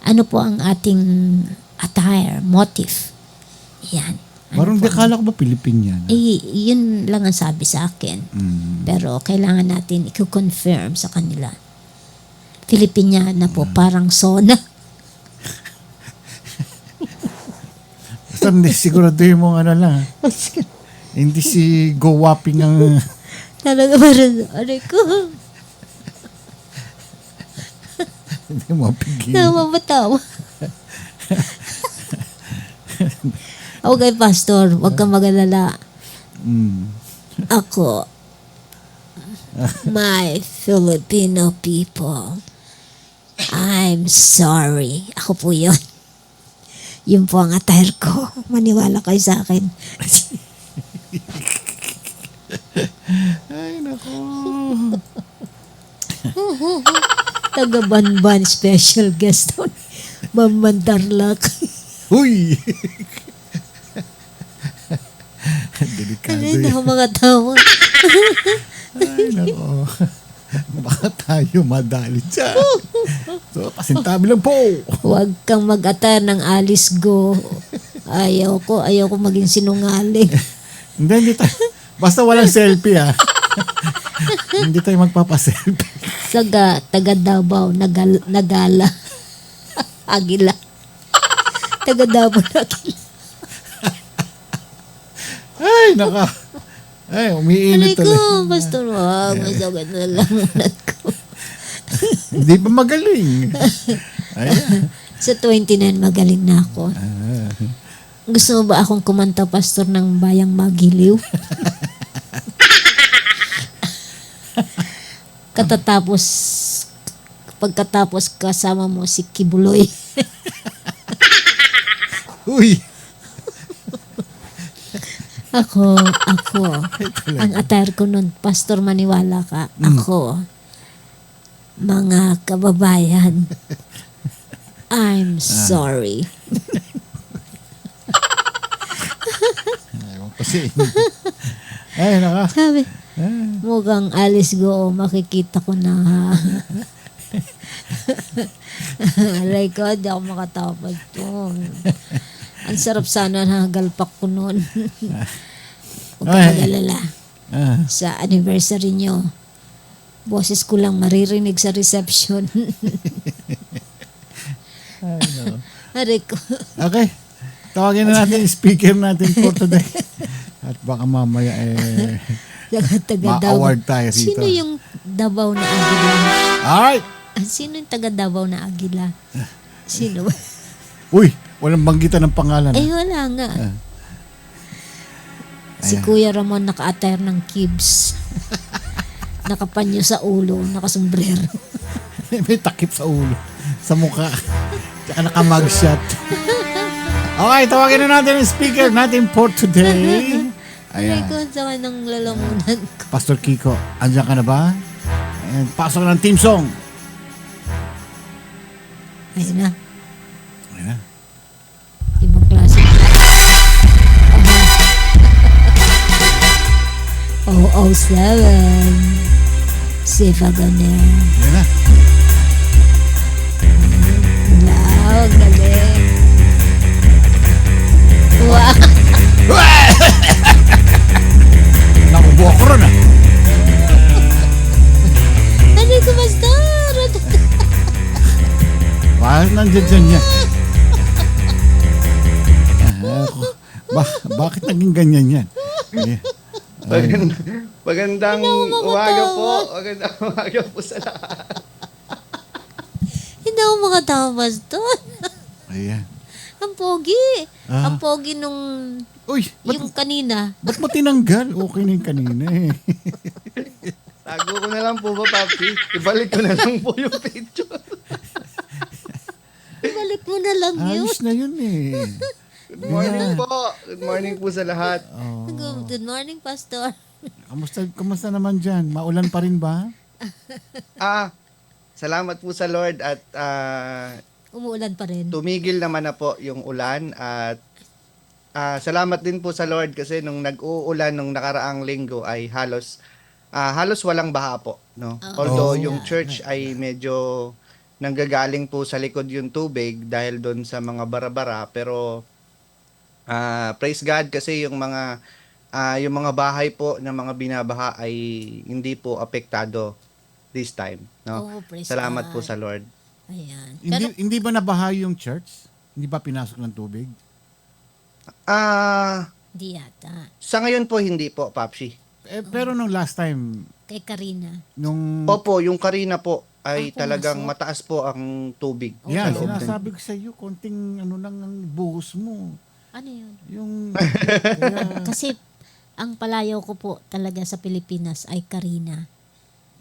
ano po ang ating attire, motif. Yan. Parang di kala ko ba Pilipin yan? Yun lang ang sabi sa akin. Pero kailangan natin i-confirm sa kanila. Filipiniana po, parang sona. Basta hindi siguraduhin mo lang. Hindi si Go Wapping ang... Talaga parang, aray ko. Hindi mo pigil. Namamatawa. Okay, Pastor, huwag kang mag-alala. Ako, my Filipino people, I'm sorry. Ako po yun. Yun po ang attire ko. Maniwala kayo sa akin. Ay, nako. Taga-Banban special guest doon. Mamandarlak. Huy! Delikado Ano yan. na mga tawa? Ay, nako. Baka tayo madali dyan. So, pasintabi lang po. Huwag kang mag-attire ng Alice Go. Ayaw ko maging sinungaling. Hindi tayo. Basta walang selfie, ha. Hindi tayo magpapaselfie. Taga Davao, Nagala. Agila. Taga Davao, Nagala. Ay, naka. Ay, umiinit Aray ko, talaga. Pastor, wag. Masakit na lang ulat ko. Hindi pa magaling. Ayan. Sa 29, magaling na ako. Gusto mo ba akong kumanta, Pastor, ng Bayang Magiliw? Pagkatapos kasama mo si Kibuloy. Uy. Ako, ang attire ko nun, Pastor, maniwala ka, ako, mga kababayan, I'm sorry. Ayaw kasi. Ay, naka. Sabi, mukhang Alice Go, makikita ko na. Aray ko, di ako makatapad to. Ang sarap sana na galpak ko noon. Huwag ka mag-alala. Sa anniversary nyo, boses ko lang maririnig sa reception. Aray ko. Okay. Tawagin na natin yung speaker natin for today. At baka mamaya ma-award tayo rito. Sino yung Davao na Agila? Alright. Sino yung taga Davao na Agila? Sino ba? Uy, walang banggitan ng pangalan. Ay, wala nga. Si Kuya Ramon naka-attire ng kibs. Nakapanyo sa ulo, nakasombrero. May takip sa ulo, sa mukha. Tsaka naka-mugshot. Okay, tawagin na natin yung speaker natin for today. Ayan. Ay, kung sa kanang lalamunan ko. Pastor Kiko, andyan ka na ba? Ayan, pasok ng team song. Ayun na. Ayan na. Ibang klase. Oh, 07. Si Faganer. Ayan na. Wow, galing. Wow. Nakubuha ko ron, Ano ko, Pastor? Bakit nandiyan dyan yan? Bakit naging ganyan yan? Magandang umaga po. Magandang umaga po sa lahat. Hindi ako makatawa, Pastor. Ayan. Ang pogi. Ang pogi nung Uy, yung kanina. Ba't mo tinanggal? Okay na yung kanina eh. Tago ko na lang po ba, Papi? Ibalik ko na lang po yung picture. Balik mo na lang yun. Ayos na yun eh. Good morning po. Good morning po sa lahat. Good morning, Pastor. Kamusta naman dyan? Maulan pa rin ba? Salamat po sa Lord at Umuulan pa rin. tumigil naman na po yung ulan at salamat din po sa Lord kasi nung nag-uulan nung nakaraang linggo ay halos walang baha po, no. Although yung church ay medyo nanggagaling po sa likod yung tubig dahil doon sa mga bara-bara, pero praise God kasi yung mga bahay po ng mga binabaha ay hindi po apektado this time, no? Oh, praise Salamat po God. sa Lord. Ayan. Hindi ba nabaha yung church? Hindi ba pinasok ng tubig? Di yata. Sa ngayon po hindi po, Papsi. Pero nung last time, Kay Karina. nung... Opo, yung Karina po ay Pumasok? talagang mataas po ang tubig. Yan, sa loob ng- sinasabi ko sa iyo, konting ano lang ang buhos mo. Ano yun? Yung... kaya, Kasi ang palayaw ko po talaga sa Pilipinas ay Karina.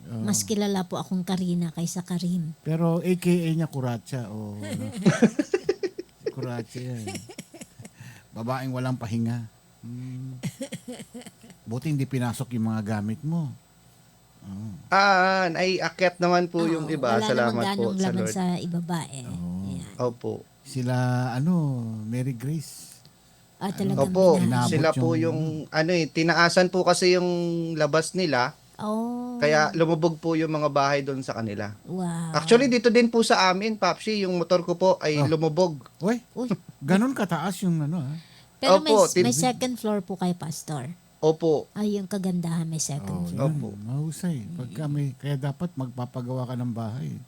Mas kilala po akong Karina kaysa Karim. pero AKA niya Kuratsa. O, Kuratsa yan. Babaeng walang pahinga. Buti hindi pinasok yung mga gamit mo. Naiakyat naman po yung iba. Wala Salamat namang po ganong sa laman Lord. sa ibaba eh. Ayan. Opo. Sila, Mary Grace. Talagang Opo, minahal. Inabot sila po yung- yung tinaasan po kasi yung labas nila, Oh, kaya lumubog po yung mga bahay doon sa kanila. wow. Actually, dito din po sa amin, Papsi, yung motor ko po ay lumubog. Uy, Uy. ganun kataas yung ano ha. Pero Opo, may second floor po kay Pastor. Opo. Ay, yung kagandahan may second floor. Yan, mahusay. Kaya dapat magpapagawa ka ng bahay.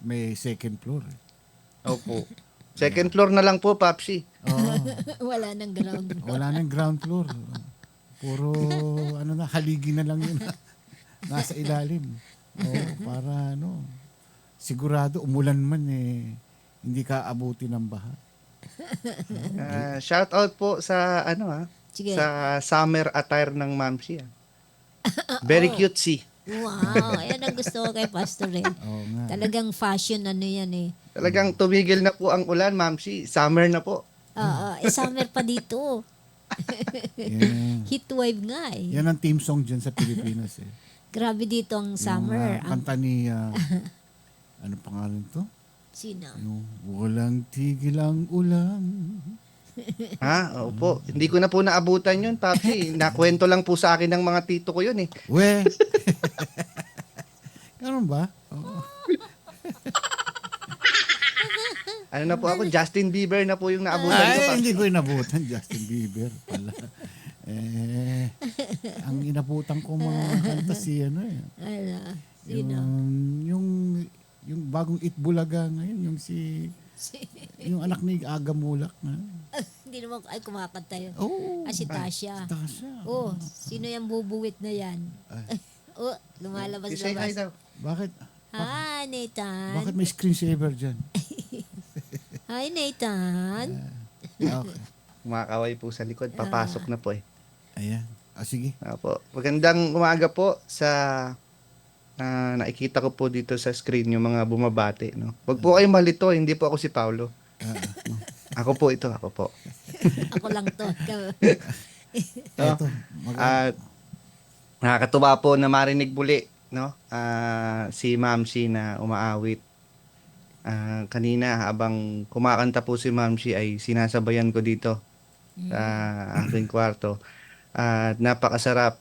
May second floor. Opo. Second floor na lang po, Papsi. Wala nang ground floor. Wala nang ground floor. Puro haligi na lang yun. Nasa ilalim. Para sigurado umulan man hindi ka abuti ng baha. Shout out po sa Sige. sa summer attire ng Mamsi. Very cutesy. Wow, ayan ang gusto ko kay Pastor eh. Oo nga. Talagang fashion yan eh. Talagang tumigil na po ang ulan, Mamsi. Summer na po. Summer pa dito. Yan. Heat wave nga eh. Yan ang team song dyan sa Pilipinas eh. Grabe dito ang summer. Yung, kanta ni, ano pangalan to? Sino? Yung walang tigil ang ulan. Opo. Hindi ko na po naabutan yun, Papsi. Nakwento lang po sa akin ng mga tito ko yun eh. We! Ganun ba? Oo. Ano na po ako? Justin Bieber na po yung naabutan ko, Ay, Papsi. hindi ko inabutan. Justin Bieber pala. Ang inabutan ko mga kanta si Ano? Sino? Yung bagong Itbulaga ngayon, yung anak ni Aga Mulak na. Hindi naman ay kumakanta yun. Oh, Si Tasha. Tasha. Oh, sino yung bubuwit na yan? Say hi Lumalabas-labas. daw. Bakit? Hi, Nathan. Bakit may screensaver dyan? Hi, Nathan. Okay. Kumakaway po sa likod. Papasok na po eh. Ayan. Sige. Opo. Magandang umaga po sa nakikita ko po dito sa screen yung mga bumabati. No? Wag po kayong malito. Hindi po ako si Paulo. Ako po ito. Ako po. Ako lang to. Ito. At nakakatuwa po na marinig muli, no? Si Mamsi na umaawit. Kanina habang kumakanta po si Mamsi ay sinasabayan ko dito sa aking kwarto. At napakasarap.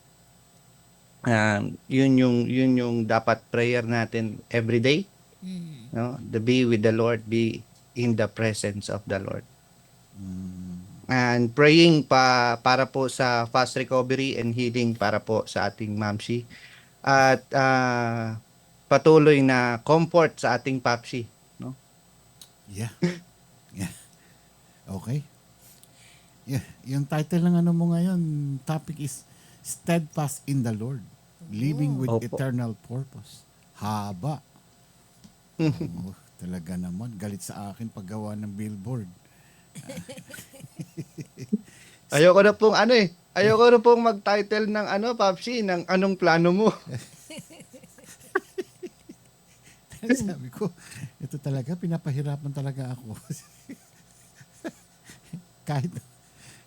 Yun yung dapat prayer natin every day. No? The be with the Lord, be in the presence of the Lord. And praying para po sa fast recovery and healing para po sa ating Mamsi. At patuloy na comfort sa ating Papsi. No? Yeah. Okay. Yeah. Yung title ng ano mo ngayon, topic is Steadfast in the Lord. Living with Opo. eternal purpose. Haba. Talaga naman. Galit sa akin paggawa ng billboard. Ayoko na pong ayoko na pong mag-title ng Papsi, ng anong plano mo. Sabi ko, ito talaga, pinapahirapan talaga ako.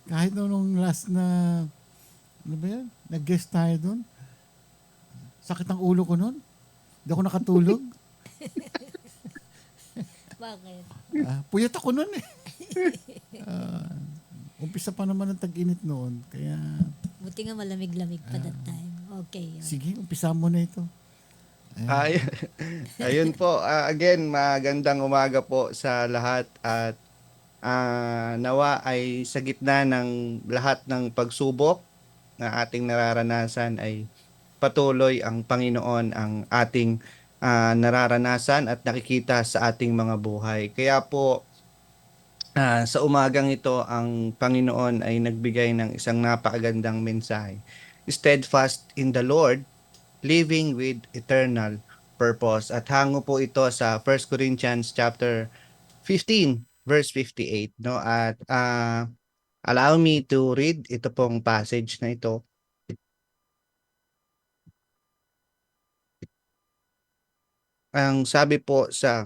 kahit nung last na, ano ba yan? Nag-guest tayo doon. Sakit ang ulo ko noon. Hindi ako nakatulog. Bakit? Puyat ako noon eh. Umpisa pa naman ang tag-init noon. Kaya, Buti nga malamig-lamig pa that time. Okay. Yun. sige, umpisa mo na ito. Ay, ayun po. Again, magandang umaga po sa lahat at nawa ay sa gitna ng lahat ng pagsubok na ating nararanasan ay patuloy ang Panginoon ang ating nararanasan at nakikita sa ating mga buhay. Kaya po sa umagang ito ang Panginoon ay nagbigay ng isang napakagandang mensahe. Steadfast in the Lord, living with eternal purpose. At hango po ito sa 1 Corinthians chapter 15 verse 58, no? At allow me to read ito pong passage na ito. Ang sabi po sa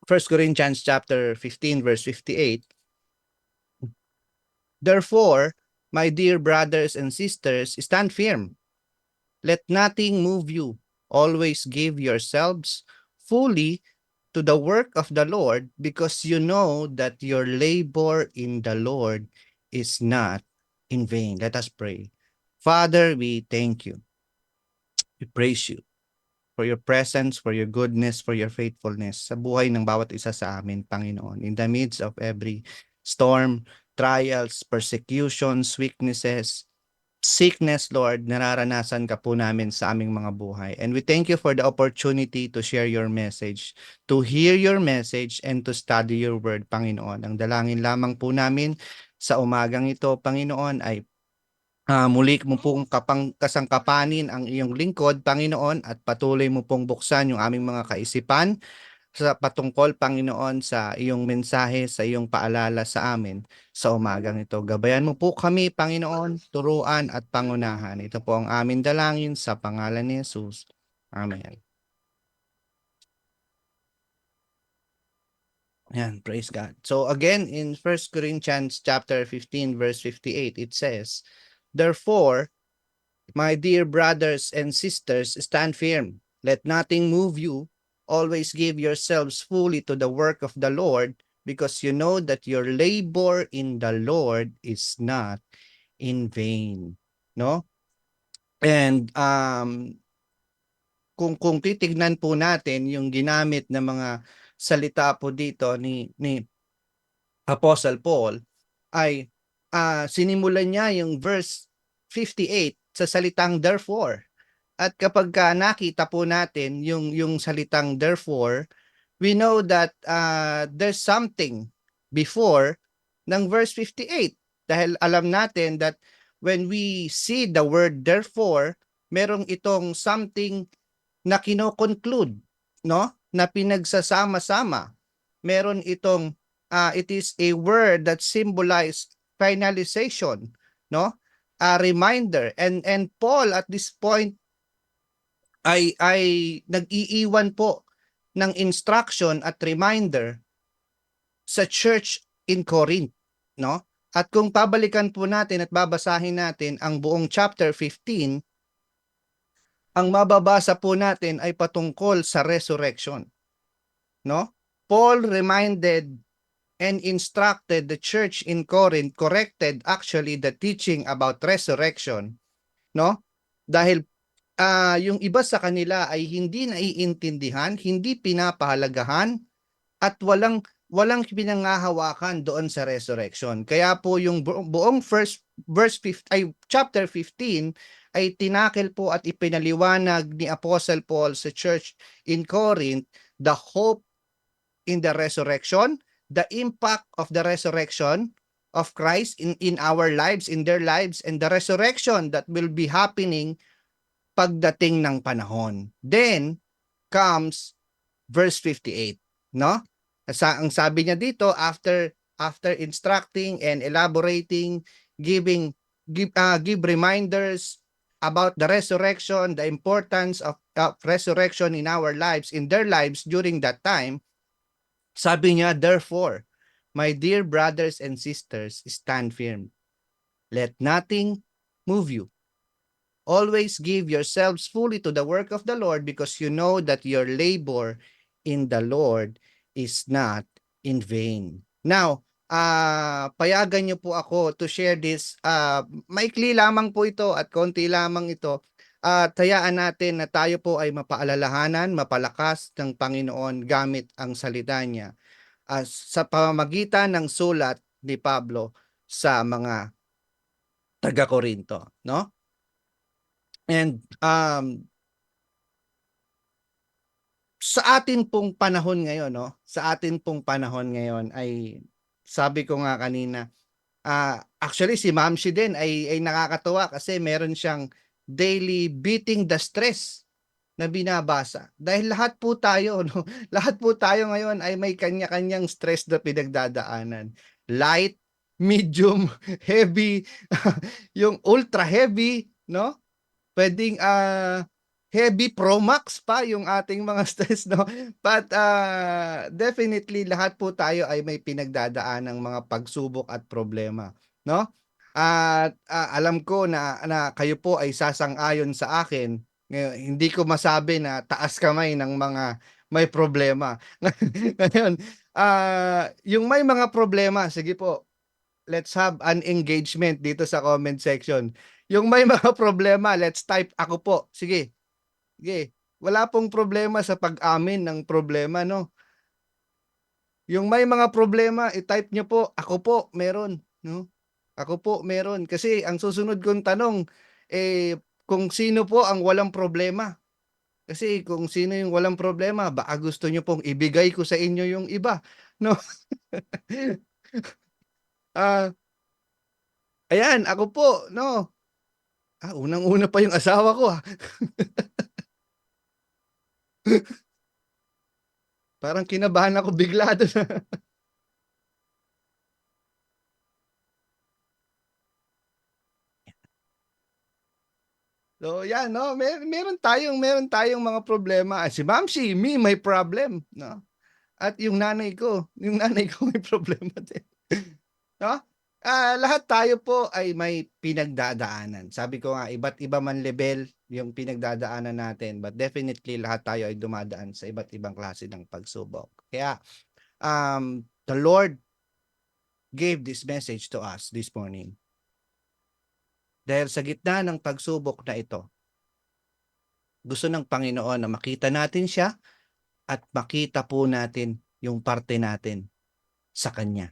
1 Corinthians chapter 15 verse 58, therefore, my dear brothers and sisters, stand firm. Let nothing move you. Always give yourselves fully to the work of the Lord, because you know that your labor in the Lord is not in vain. Let us pray. Father, we thank you. We praise you for your presence, for your goodness, for your faithfulness sa buhay ng bawat isa sa amin, Panginoon. In the midst of every storm, trials, persecutions, weaknesses, sickness, Lord, nararanasan ka po namin sa aming mga buhay. And we thank you for the opportunity to share your message, to hear your message, and to study your word, Panginoon. Ang dalangin lamang po namin sa umagang ito, Panginoon, ay muli mo pong kasangkapanin ang iyong lingkod, Panginoon, at patuloy mo pong buksan yung aming mga kaisipan sa patungkol, Panginoon, sa iyong mensahe, sa iyong paalala sa amin sa umagang ito. Gabayan mo po kami, Panginoon, turuan at pangunahan. Ito po ang aming dalangin sa pangalan ni Jesus. Amen. Yan, praise God. So again, in 1 Corinthians chapter 15, verse 58, it says, therefore, my dear brothers and sisters, stand firm. Let nothing move you. Always give yourselves fully to the work of the Lord, because you know that your labor in the Lord is not in vain. No? And kung titignan po natin yung ginamit na mga salita po dito ni Apostle Paul, ay sinimulan niya yung verse 58 sa salitang therefore. At kapag nakita po natin yung salitang therefore, we know that there's something before ng verse 58. Dahil alam natin that when we see the word therefore, merong itong something na kino-conclude, no? Na pinagsasama-sama. Meron itong it is a word that symbolize finalization, no? A reminder, and Paul at this point ay nag-iiwan po ng instruction at reminder sa church in Corinth, no? At kung pabalikan po natin at babasahin natin ang buong chapter 15, ang mababasa po natin ay patungkol sa resurrection, no? Paul reminded and instructed the church in Corinth, corrected actually the teaching about resurrection, no? Dahil yung iba sa kanila ay hindi naiintindihan, hindi pinapahalagahan, at walang pinangahawakan doon sa resurrection. Kaya po yung buong first verse 5 ay chapter 15 ay tinakil po at ipinaliwanag ni Apostle Paul sa church in Corinth the hope in the resurrection, the impact of the resurrection of Christ in our lives, in their lives, and the resurrection that will be happening pagdating ng panahon. Then comes verse 58, no? Ang sabi niya dito, after instructing and elaborating, give reminders about the resurrection, the importance of resurrection in our lives, in their lives during that time, sabi niya, therefore, my dear brothers and sisters, stand firm. Let nothing move you. Always give yourselves fully to the work of the Lord, because you know that your labor in the Lord is not in vain. Now, payagan niyo po ako to share this. Maikli lamang po ito at konti lamang ito. At hayaan natin na tayo po ay mapaalalahanan, mapalakas ng Panginoon gamit ang salita niya sa pamamagitan ng sulat ni Pablo sa mga taga-Korinto, no? And sa atin pong panahon ngayon, no? Sa atin pong panahon ngayon ay sabi ko nga kanina, actually si Ma'am Shi din ay nakakatuwa kasi meron siyang daily beating the stress na binabasa. Dahil lahat po tayo, no? Lahat po tayo ngayon ay may kanya-kanyang stress na pinagdadaanan. Light, medium, heavy, yung ultra heavy, no? Pwedeng heavy Pro Max pa yung ating mga stress, no? But definitely lahat po tayo ay may pinagdadaan ng mga pagsubok at problema, no? At alam ko na kayo po ay sasang-ayon sa akin. Ngayon, hindi ko masabi na taas kamay ng mga may problema. Ngayon, yung may mga problema, sige po, let's have an engagement dito sa comment section. Yung may mga problema, let's type ako po. Sige. Sige. Wala pong problema sa pag-amin ng problema, no? Yung may mga problema, i-type nyo po, ako po, meron, no? Ako po, meron. Kasi ang susunod kong tanong, kung sino po ang walang problema. Kasi kung sino yung walang problema, baka gusto nyo pong ibigay ko sa inyo yung iba, no? Ayan, ako po, no? Unang-una pa yung asawa ko, Parang kinabahan ako bigla doon. So, yan, no? Meron tayong mga problema. Si Mamsi, may problem, no? At yung nanay ko may problema din. No? Lahat tayo po ay may pinagdadaanan. Sabi ko nga, iba't iba man level yung pinagdadaanan natin, but definitely lahat tayo ay dumadaan sa iba't ibang klase ng pagsubok. Kaya the Lord gave this message to us this morning. Dahil sa gitna ng pagsubok na ito, gusto ng Panginoon na makita natin siya at makita po natin yung parte natin sa Kanya.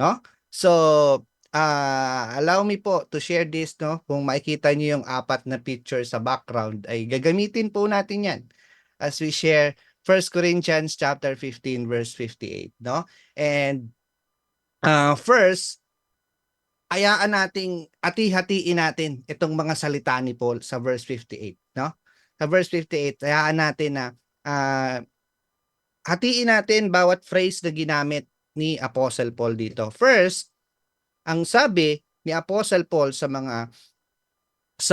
No? So, allow me po to share this, no? Kung makikita niyo yung 4 na picture sa background, ay gagamitin po natin yan as we share 1 Corinthians chapter 15 verse 58, no? And first, hayaan nating hati-hatiin natin itong mga salita ni Paul sa verse 58, no? Sa verse 58, hayaan natin na hatiin natin bawat phrase na ginamit ni Apostle Paul dito. First, ang sabi ni Apostle Paul sa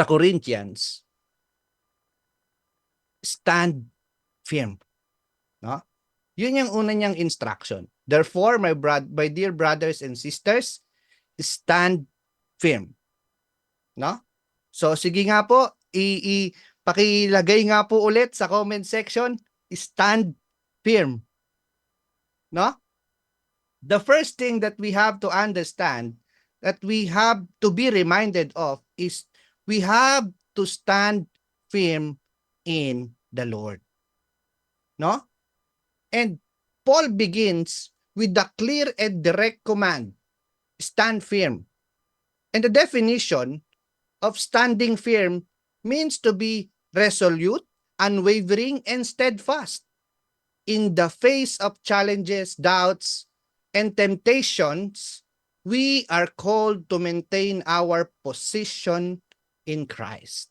Corinthians, stand firm. No? Yun yung una niyang instruction. Therefore, my dear brothers and sisters, stand firm. No? So, sige nga po, pakilagay nga po ulit sa comment section, stand firm. No? The first thing that we have to understand, that we have to be reminded of, is we have to stand firm in the Lord. No? And Paul begins with the clear and direct command, stand firm. And the definition of standing firm means to be resolute, unwavering, and steadfast in the face of challenges, doubts, and temptations. We are called to maintain our position in Christ.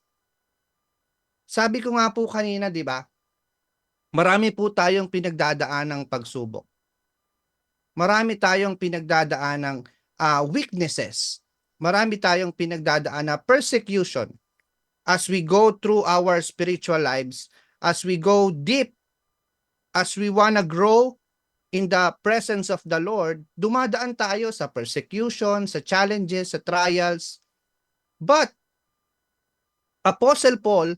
Sabi ko nga po kanina, di ba? Marami po tayong pinagdadaan ng pagsubok. Marami tayong pinagdadaan ng weaknesses. Marami tayong pinagdadaan na persecution as we go through our spiritual lives, as we go deep, as we wanna grow in the presence of the Lord. Dumadaan tayo sa persecution, sa challenges, sa trials. But Apostle Paul,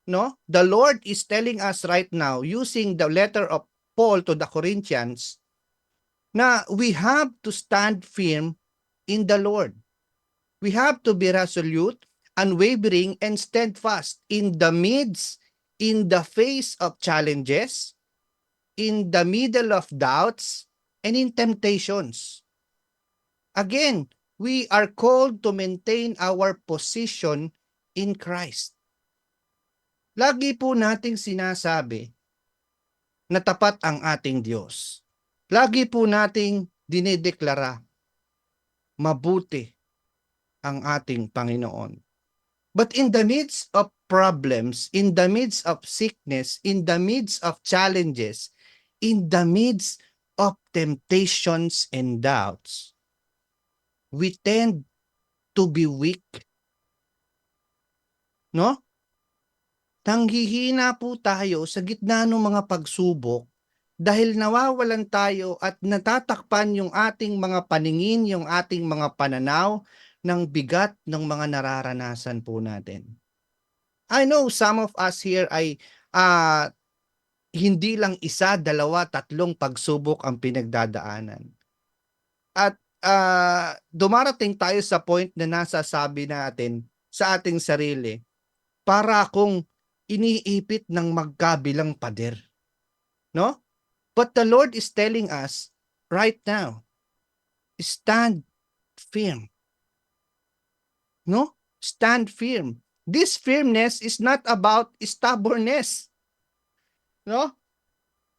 no, the Lord is telling us right now, using the letter of Paul to the Corinthians, na we have to stand firm in the Lord. We have to be resolute, unwavering and steadfast in the face of challenges, in the middle of doubts, and in temptations. Again, we are called to maintain our position in Christ. Lagi po nating sinasabi na tapat ang ating Diyos. Lagi po nating dinideklara, mabuti ang ating Panginoon. But in the midst of problems, in the midst of sickness, in the midst of challenges, in the midst of temptations and doubts, we tend to be weak. No? Nanghihina po tayo sa gitna ng mga pagsubok dahil nawawalan tayo at natatakpan yung ating mga paningin, yung ating mga pananaw ng bigat ng mga nararanasan po natin. I know some of us here ay hindi lang isa, dalawa, tatlong pagsubok ang pinagdadaanan. At dumarating tayo sa point na nasasabi natin sa ating sarili, para akong iniipit ng magkabilang pader. No? But the Lord is telling us right now, stand firm. No? Stand firm. This firmness is not about stubbornness. No?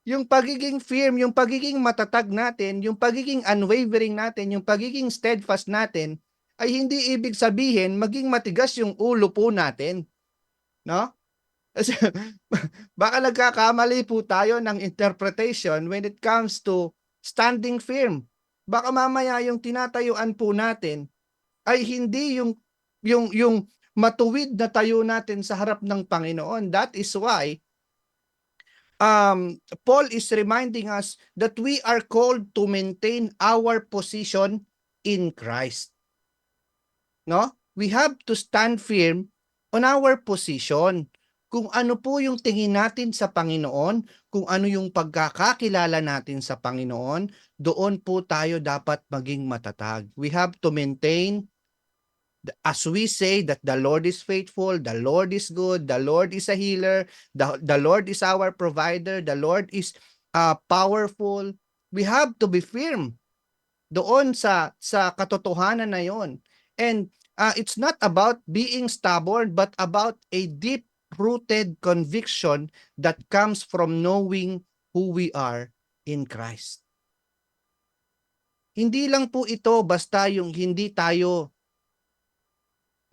Yung pagiging firm, yung pagiging matatag natin, yung pagiging unwavering natin, yung pagiging steadfast natin, ay hindi ibig sabihin maging matigas yung ulo po natin. No? Kasi baka nagkakamali po tayo ng interpretation when it comes to standing firm. Baka mamaya yung tinatayuan po natin ay hindi yung matuwid na tayo natin sa harap ng Panginoon. That is why Paul is reminding us that we are called to maintain our position in Christ. No? We have to stand firm on our position. Kung ano po yung tingin natin sa Panginoon, kung ano yung pagkakakilala natin sa Panginoon, doon po tayo dapat maging matatag. We have to maintain, as we say that the Lord is faithful, the Lord is good, the Lord is a healer, the Lord is our provider, the Lord is powerful. We have to be firm doon sa katotohanan na yon. And it's not about being stubborn, but about a deep-rooted conviction that comes from knowing who we are in Christ. Hindi lang po ito basta yung hindi tayo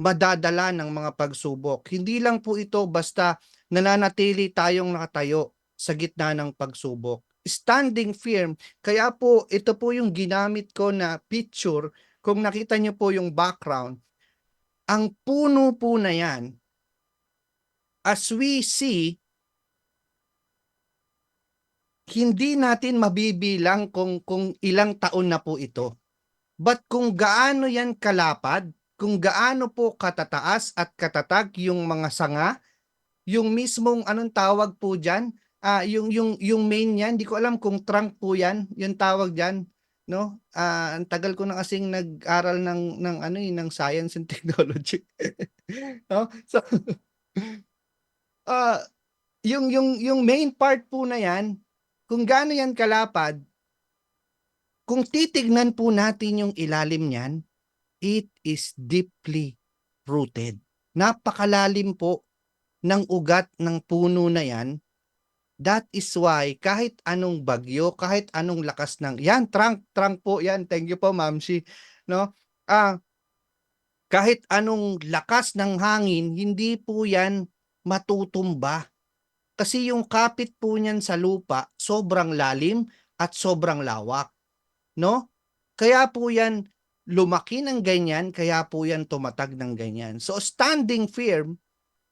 madadala ng mga pagsubok. Hindi lang po ito basta nananatili tayong nakatayo sa gitna ng pagsubok. Standing firm, kaya po ito po yung ginamit ko na picture. Kung nakita niyo po yung background, ang puno po na yan, as we see, hindi natin mabibilang kung ilang taon na po ito. But kung gaano yan kalapad, kung gaano po katataas at katatag yung mga sanga, yung mismong anong tawag po diyan, yung main niyan, hindi ko alam kung trunk po yan, yung tawag diyan, no? Ang tagal ko na kasing nag-aral ng science and technology. No? So yung main part po na yan, kung gaano yan kalapad, kung titignan po natin yung ilalim niyan, it is deeply rooted. Napakalalim po ng ugat ng puno na yan. That is why kahit anong bagyo, kahit anong lakas ng yan, trunk po yan. Thank you po, Ma'am Shi. No? Kahit anong lakas ng hangin, hindi po yan matutumba. Kasi yung kapit po niyan sa lupa, sobrang lalim at sobrang lawak. No? Kaya po yan lumaki ng ganyan, kaya po yan tumatag ng ganyan. So standing firm,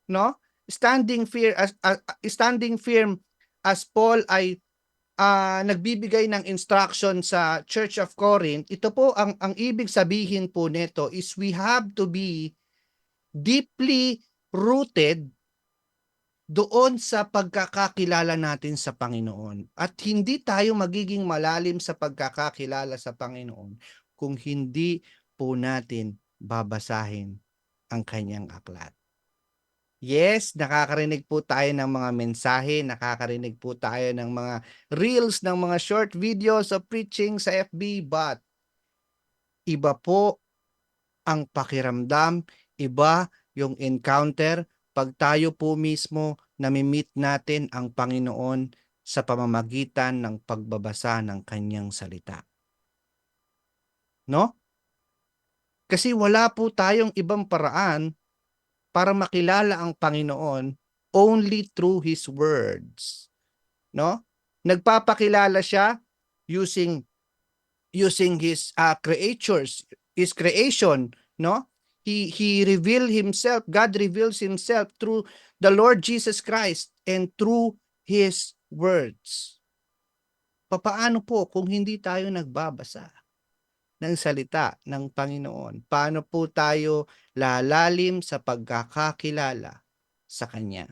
no? Standing firm as Paul ay nagbibigay ng instruction sa Church of Corinth. Ito po ang ibig sabihin po nito is we have to be deeply rooted doon sa pagkakakilala natin sa Panginoon. At hindi tayo magiging malalim sa pagkakakilala sa Panginoon kung hindi po natin babasahin ang kanyang aklat. Yes, nakakarinig po tayo ng mga mensahe, nakakarinig po tayo ng mga reels, ng mga short videos of preaching sa FB, but iba po ang pakiramdam, iba yung encounter pag tayo po mismo nami-meet natin ang Panginoon sa pamamagitan ng pagbabasa ng kanyang salita. No? Kasi wala po tayong ibang paraan para makilala ang Panginoon only through His words. No? Nagpapakilala siya using his creatures, his creation, no? He revealed himself, God reveals himself through the Lord Jesus Christ and through his words. Papaano po kung hindi tayo nagbabasa ng salita ng Panginoon? Paano po tayo lalalim sa pagkakakilala sa Kanya?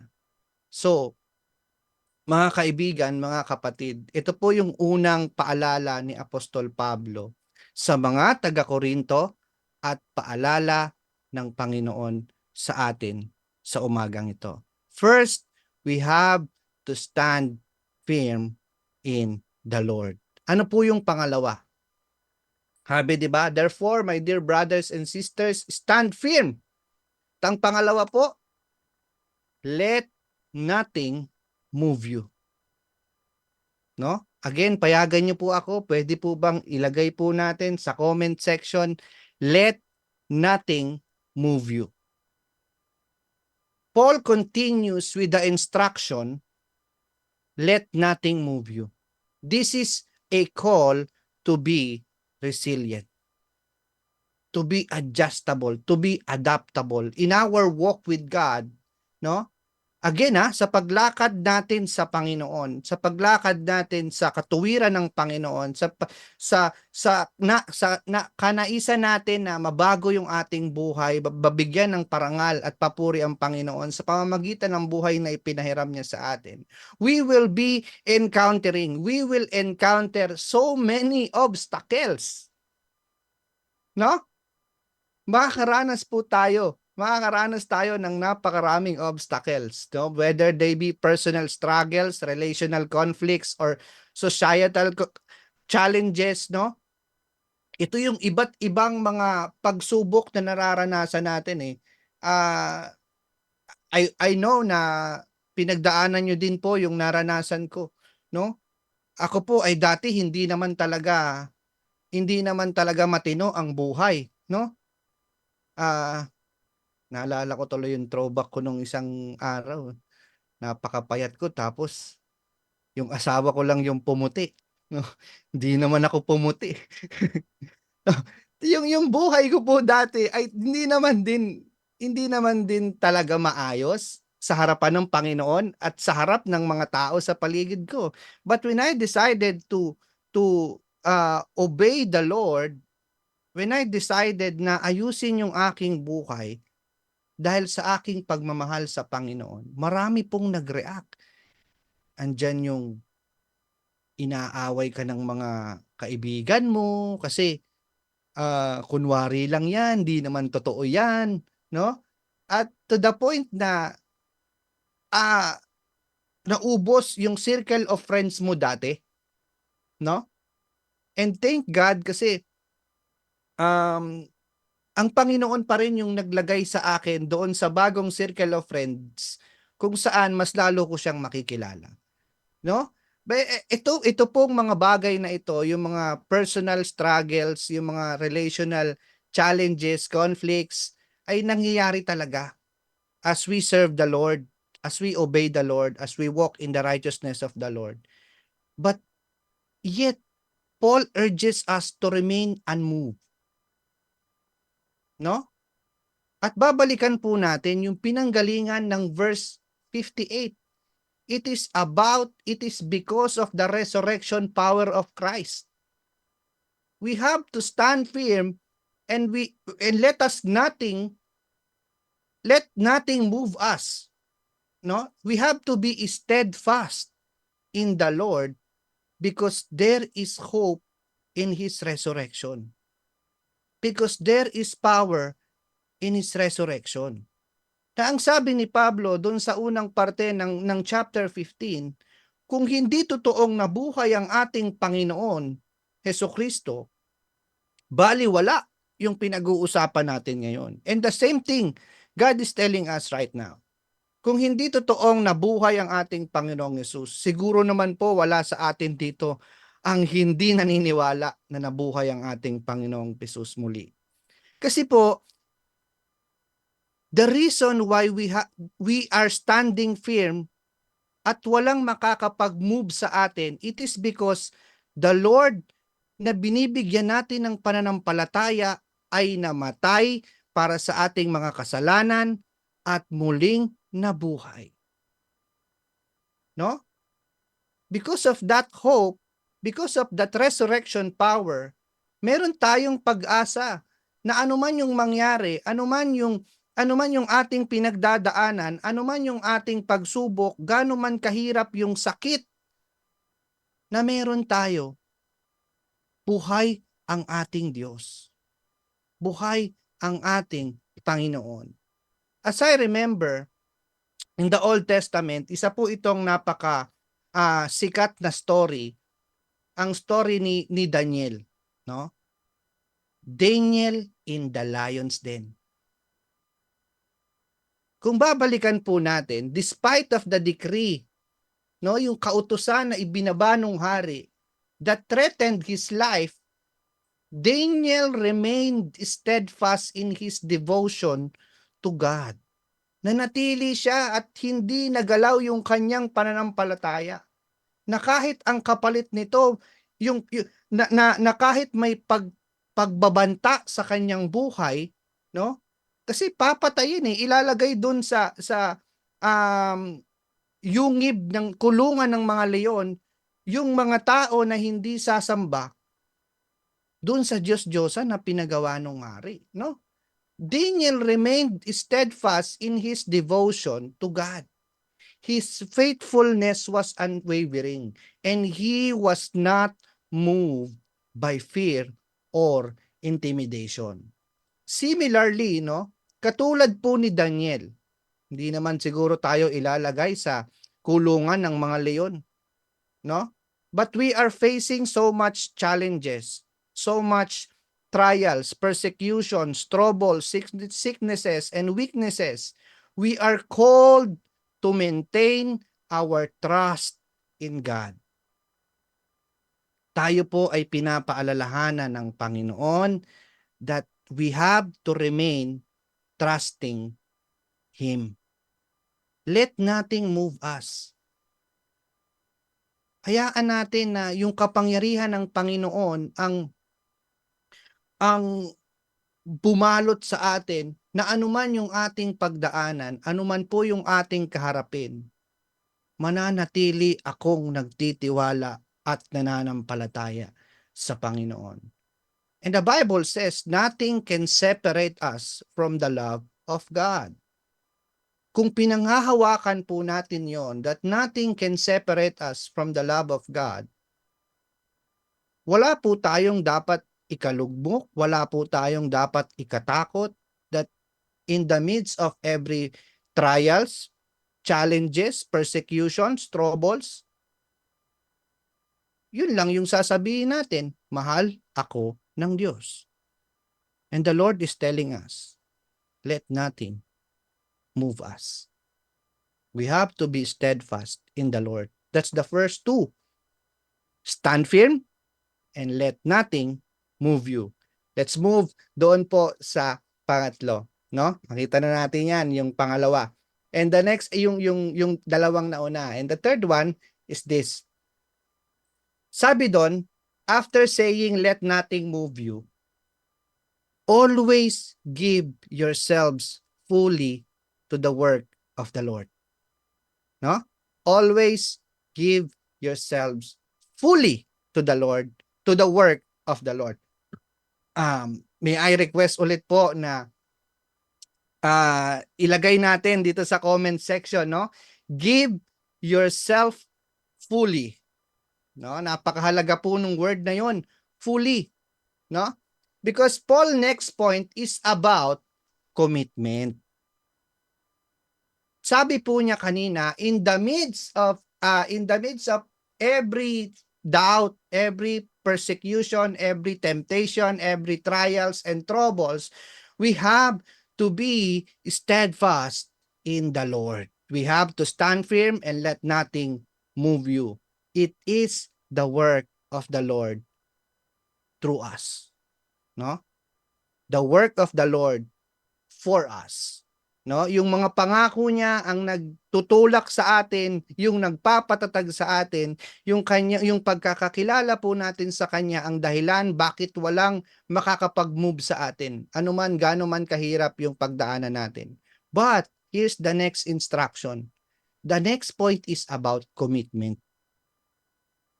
So, mga kaibigan, mga kapatid, ito po yung unang paalala ni Apostol Pablo sa mga taga-Korinto at paalala ng Panginoon sa atin sa umagang ito. First, we have to stand firm in the Lord. Ano po yung pangalawa? Sabi, di ba? Therefore, my dear brothers and sisters, stand firm. Ang pangalawa po, let nothing move you. No? Again, payagan niyo po ako, pwede po bang ilagay po natin sa comment section, let nothing move you. Paul continues with the instruction, let nothing move you. This is a call to be resilient, to be adjustable, to be adaptable in our walk with God, no? Again, sa paglakad natin sa Panginoon, sa paglakad natin sa katuwiran ng Panginoon, kanaisan natin na mabago yung ating buhay, babigyan ng parangal at papuri ang Panginoon sa pamamagitan ng buhay na ipinahiram niya sa atin. We will encounter so many obstacles. No? Makakaranas tayo ng napakaraming obstacles, no? Whether they be personal struggles, relational conflicts, or societal challenges, no? Ito yung iba't ibang mga pagsubok na nararanasan natin I know na pinagdaanan nyo din po yung naranasan ko, no? Ako po ay dati hindi naman talaga matino ang buhay, no? Naalala ko tuloy yung throwback ko nung isang araw. Napakapayat ko tapos yung asawa ko lang yung pumuti. No? Hindi naman ako pumuti. yung buhay ko po dati ay hindi naman din talaga maayos sa harapan ng Panginoon at sa harap ng mga tao sa paligid ko. But when I decided to obey the Lord, when I decided na ayusin yung aking buhay, dahil sa aking pagmamahal sa Panginoon, marami pong nag-react. Andyan yung inaaway ka ng mga kaibigan mo kasi kunwari lang yan, di naman totoo yan, no? At to the point na naubos yung circle of friends mo dati, no? And thank God kasi ang Panginoon pa rin yung naglagay sa akin doon sa bagong circle of friends kung saan mas lalo ko siyang makikilala. No? Ito pong mga bagay na ito, yung mga personal struggles, yung mga relational challenges, conflicts, ay nangyayari talaga as we serve the Lord, as we obey the Lord, as we walk in the righteousness of the Lord. But yet, Paul urges us to remain unmoved. No? At babalikan po natin yung pinanggalingan ng verse 58. It is because of the resurrection power of Christ. We have to stand firm and let nothing move us. No? We have to be steadfast in the Lord because there is hope in His resurrection. Because there is power in His resurrection. Na ang sabi ni Pablo doon sa unang parte ng chapter 15, kung hindi totoong nabuhay ang ating Panginoon, Hesus Kristo, baliwala yung pinag-uusapan natin ngayon. And the same thing, God is telling us right now. Kung hindi totoong nabuhay ang ating Panginoong Hesus, siguro naman po wala sa atin dito ang hindi naniniwala na nabuhay ang ating Panginoong Hesus muli. Kasi po, the reason why we are standing firm at walang makakapag-move sa atin, it is because the Lord na binibigyan natin ng pananampalataya ay namatay para sa ating mga kasalanan at muling nabuhay. No? Because of that hope, because of that resurrection power, meron tayong pag-asa na anuman yung mangyari, anuman yung ating pinagdadaanan, anuman yung ating pagsubok, gaano man kahirap yung sakit na meron tayo, buhay ang ating Diyos. Buhay ang ating Panginoon. As I remember, in the Old Testament, isa po itong napaka sikat na story, ang story ni Daniel, no? Daniel in the lion's den. Kung babalikan po natin, despite of the decree, no, yung kautusan na ibinaba ng hari that threatened his life, Daniel remained steadfast in his devotion to God. Nanatili siya at hindi nagalaw yung kanyang pananampalataya. Na kahit ang kapalit nito, na kahit may pagbabanta sa kanyang buhay, no? Kasi papatayin ilalagay doon sa yungib ng kulungan ng mga leon yung mga tao na hindi sasamba doon sa Diyos-Diyosan na pinagawa ng hari, no? Daniel remained steadfast in his devotion to God. His faithfulness was unwavering, and he was not moved by fear or intimidation. Similarly, no, katulad po ni Daniel, hindi naman siguro tayo ilalagay sa kulungan ng mga leon, no? But we are facing so much challenges, so much trials, persecutions, troubles, sicknesses, and weaknesses. We are called to maintain our trust in God. Tayo po ay pinapaalalahanan ng Panginoon that we have to remain trusting Him. Let nothing move us. Hayaan natin na yung kapangyarihan ng Panginoon ang bumalot sa atin na anuman yung ating pagdaanan, anuman po yung ating kaharapin, mananatili akong nagtitiwala at nananampalataya sa Panginoon. And the Bible says, nothing can separate us from the love of God. Kung pinanghahawakan po natin yon, that nothing can separate us from the love of God, wala po tayong dapat ikalugmok, wala po tayong dapat ikatakot that in the midst of every trials, challenges, persecutions, troubles, yun lang yung sasabihin natin, mahal ako ng Diyos. And the Lord is telling us, let nothing move us. We have to be steadfast in the Lord. That's the first two. Stand firm and let nothing move you. Let's move doon po sa pangatlo, no? Makita na natin 'yan, yung pangalawa. And the next yung dalawang nauna. And the third one is this. Sabi doon, after saying let nothing move you, always give yourselves fully to the work of the Lord. No? Always give yourselves fully to the Lord, to the work of the Lord. May I request ulit po na ilagay natin dito sa comment section, no? Give yourself fully. No? Napakahalaga po ng word na 'yon, fully, no? Because Paul next point is about commitment. Sabi po niya kanina, in the midst of every doubt, every persecution, every temptation, every trials and troubles, we have to be steadfast in the Lord. We have to stand firm and let nothing move you. It is the work of the Lord through us, no? The work of the Lord for us. No, yung mga pangako niya ang nagtutulak sa atin, yung nagpapatatag sa atin, yung pagkakakilala po natin sa kanya ang dahilan bakit walang makakapag-move sa atin. Anuman gaano man kahirap yung pagdaanan natin. But here's the next instruction. The next point is about commitment.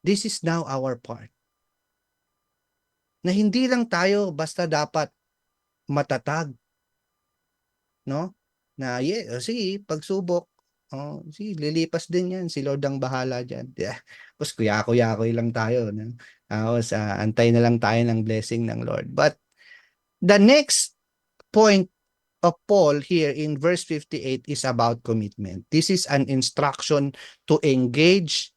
This is now our part. Na hindi lang tayo basta dapat matatag, no? Na sige, pagsubok, sige, lilipas din yan, si Lord ang bahala dyan. Tapos kuya-kuya-kuy lang tayo, no? Tapos antay na lang tayo ng blessing ng Lord. But the next point of Paul here in verse 58 is about commitment. This is an instruction to engage.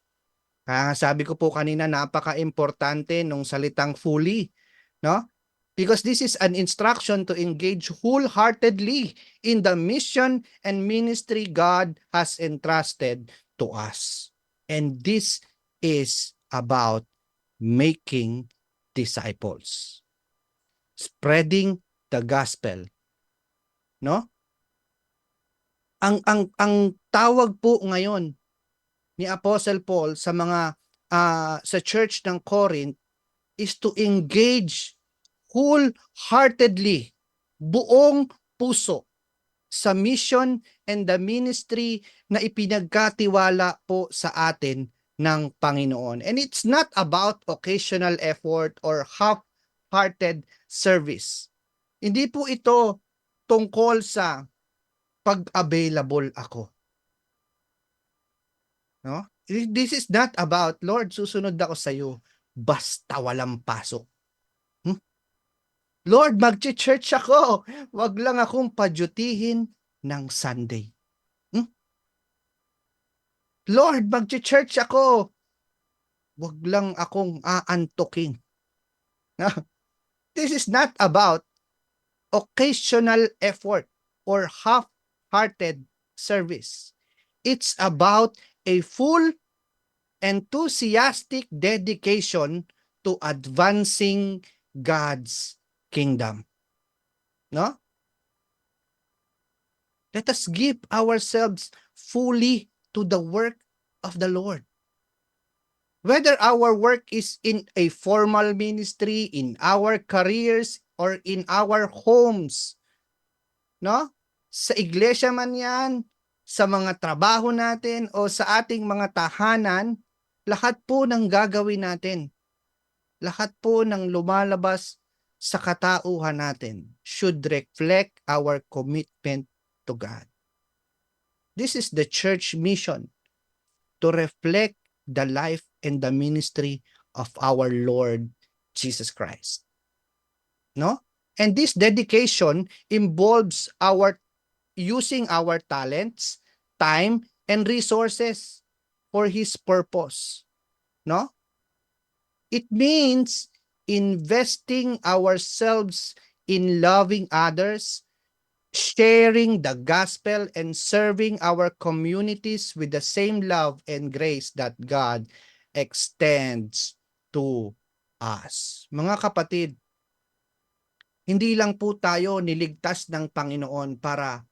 Sabi ko po kanina, napaka-importante nung salitang fully, no? Because this is an instruction to engage wholeheartedly in the mission and ministry God has entrusted to us. And this is about making disciples. Spreading the gospel. No? Ang tawag po ngayon ni Apostle Paul sa mga sa church ng Corinth is to engage wholeheartedly, buong puso, sa mission and the ministry na ipinagkatiwala po sa atin ng Panginoon. And it's not about occasional effort or half-hearted service. Hindi po ito tungkol sa pag-available ako. No? This is not about, Lord, susunod ako sa iyo, basta walang pasok. Lord, mag-church ako. Wag lang akong padyutihin ng Sunday. Lord, mag-church ako. Wag lang akong aantukin. This is not about occasional effort or half-hearted service. It's about a full enthusiastic dedication to advancing God's kingdom. No? Let us give ourselves fully to the work of the Lord. Whether our work is in a formal ministry, in our careers, or in our homes, no? Sa iglesia man yan, sa mga trabaho natin, o sa ating mga tahanan, lahat po ng gagawin natin, lahat po ng lumalabas sa katauhan natin should reflect our commitment to God. This is the church mission, to reflect the life and the ministry of our Lord Jesus Christ. No? And this dedication involves our using our talents, time, and resources for His purpose. No? It means investing ourselves in loving others, sharing the gospel, and serving our communities with the same love and grace that God extends to us. Mga kapatid, hindi lang po tayo niligtas ng Panginoon para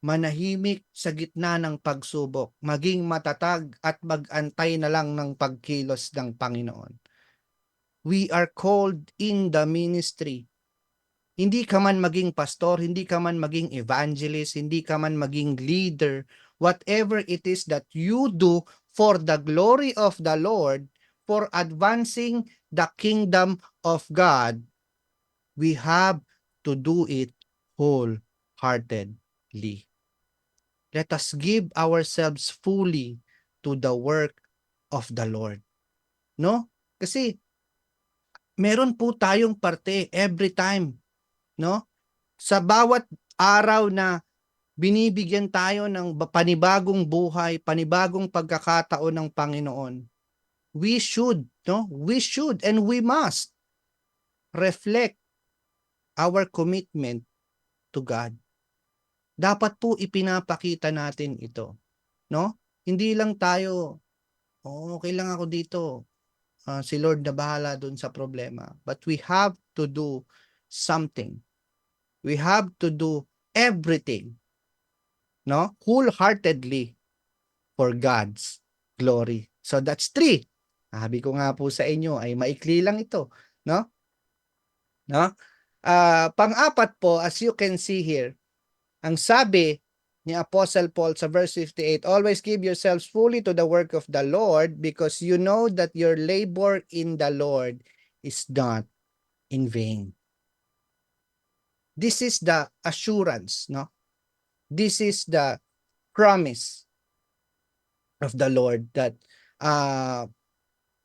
manahimik sa gitna ng pagsubok, maging matatag at mag-antay na lang ng pagkilos ng Panginoon. We are called in the ministry. Hindi ka man maging pastor, hindi ka man maging evangelist, hindi ka man maging leader, whatever it is that you do for the glory of the Lord, for advancing the kingdom of God, we have to do it wholeheartedly. Let us give ourselves fully to the work of the Lord. No? Kasi meron po tayong parte every time, no? Sa bawat araw na binibigyan tayo ng panibagong buhay, panibagong pagkakataon ng Panginoon. We should, no? We should and we must reflect our commitment to God. Dapat po ipinapakita natin ito, no? Hindi lang tayo, okay lang ako dito. Si Lord na bahala dun sa problema. But we have to do something. We have to do everything, no? Wholeheartedly for God's glory. So that's 3. Sabi ko nga po sa inyo ay maikli lang ito, no? No? Pang-apat po, as you can see here, ang sabi ni Apostle Paul sa verse 58, always give yourselves fully to the work of the Lord because you know that your labor in the Lord is not in vain. This is the assurance, no? This is the promise of the Lord that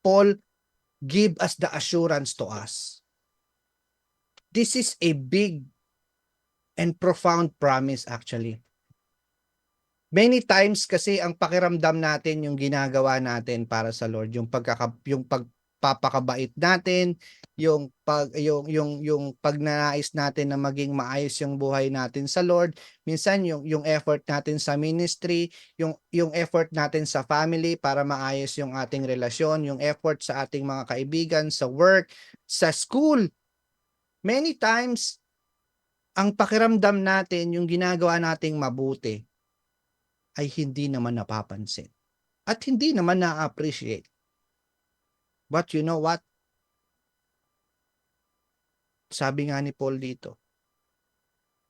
Paul give us the assurance to us. This is a big and profound promise actually. Many times kasi ang pakiramdam natin yung ginagawa natin para sa Lord, yung pagpapakabait natin, yung pagnanais natin na maging maayos yung buhay natin sa Lord, minsan yung effort natin sa ministry, yung effort natin sa family para maayos yung ating relasyon, yung effort sa ating mga kaibigan, sa work, sa school. Many times ang pakiramdam natin yung ginagawa nating mabuti ay hindi naman napapansin at hindi naman na-appreciate. But you know what? Sabi nga ni Paul dito,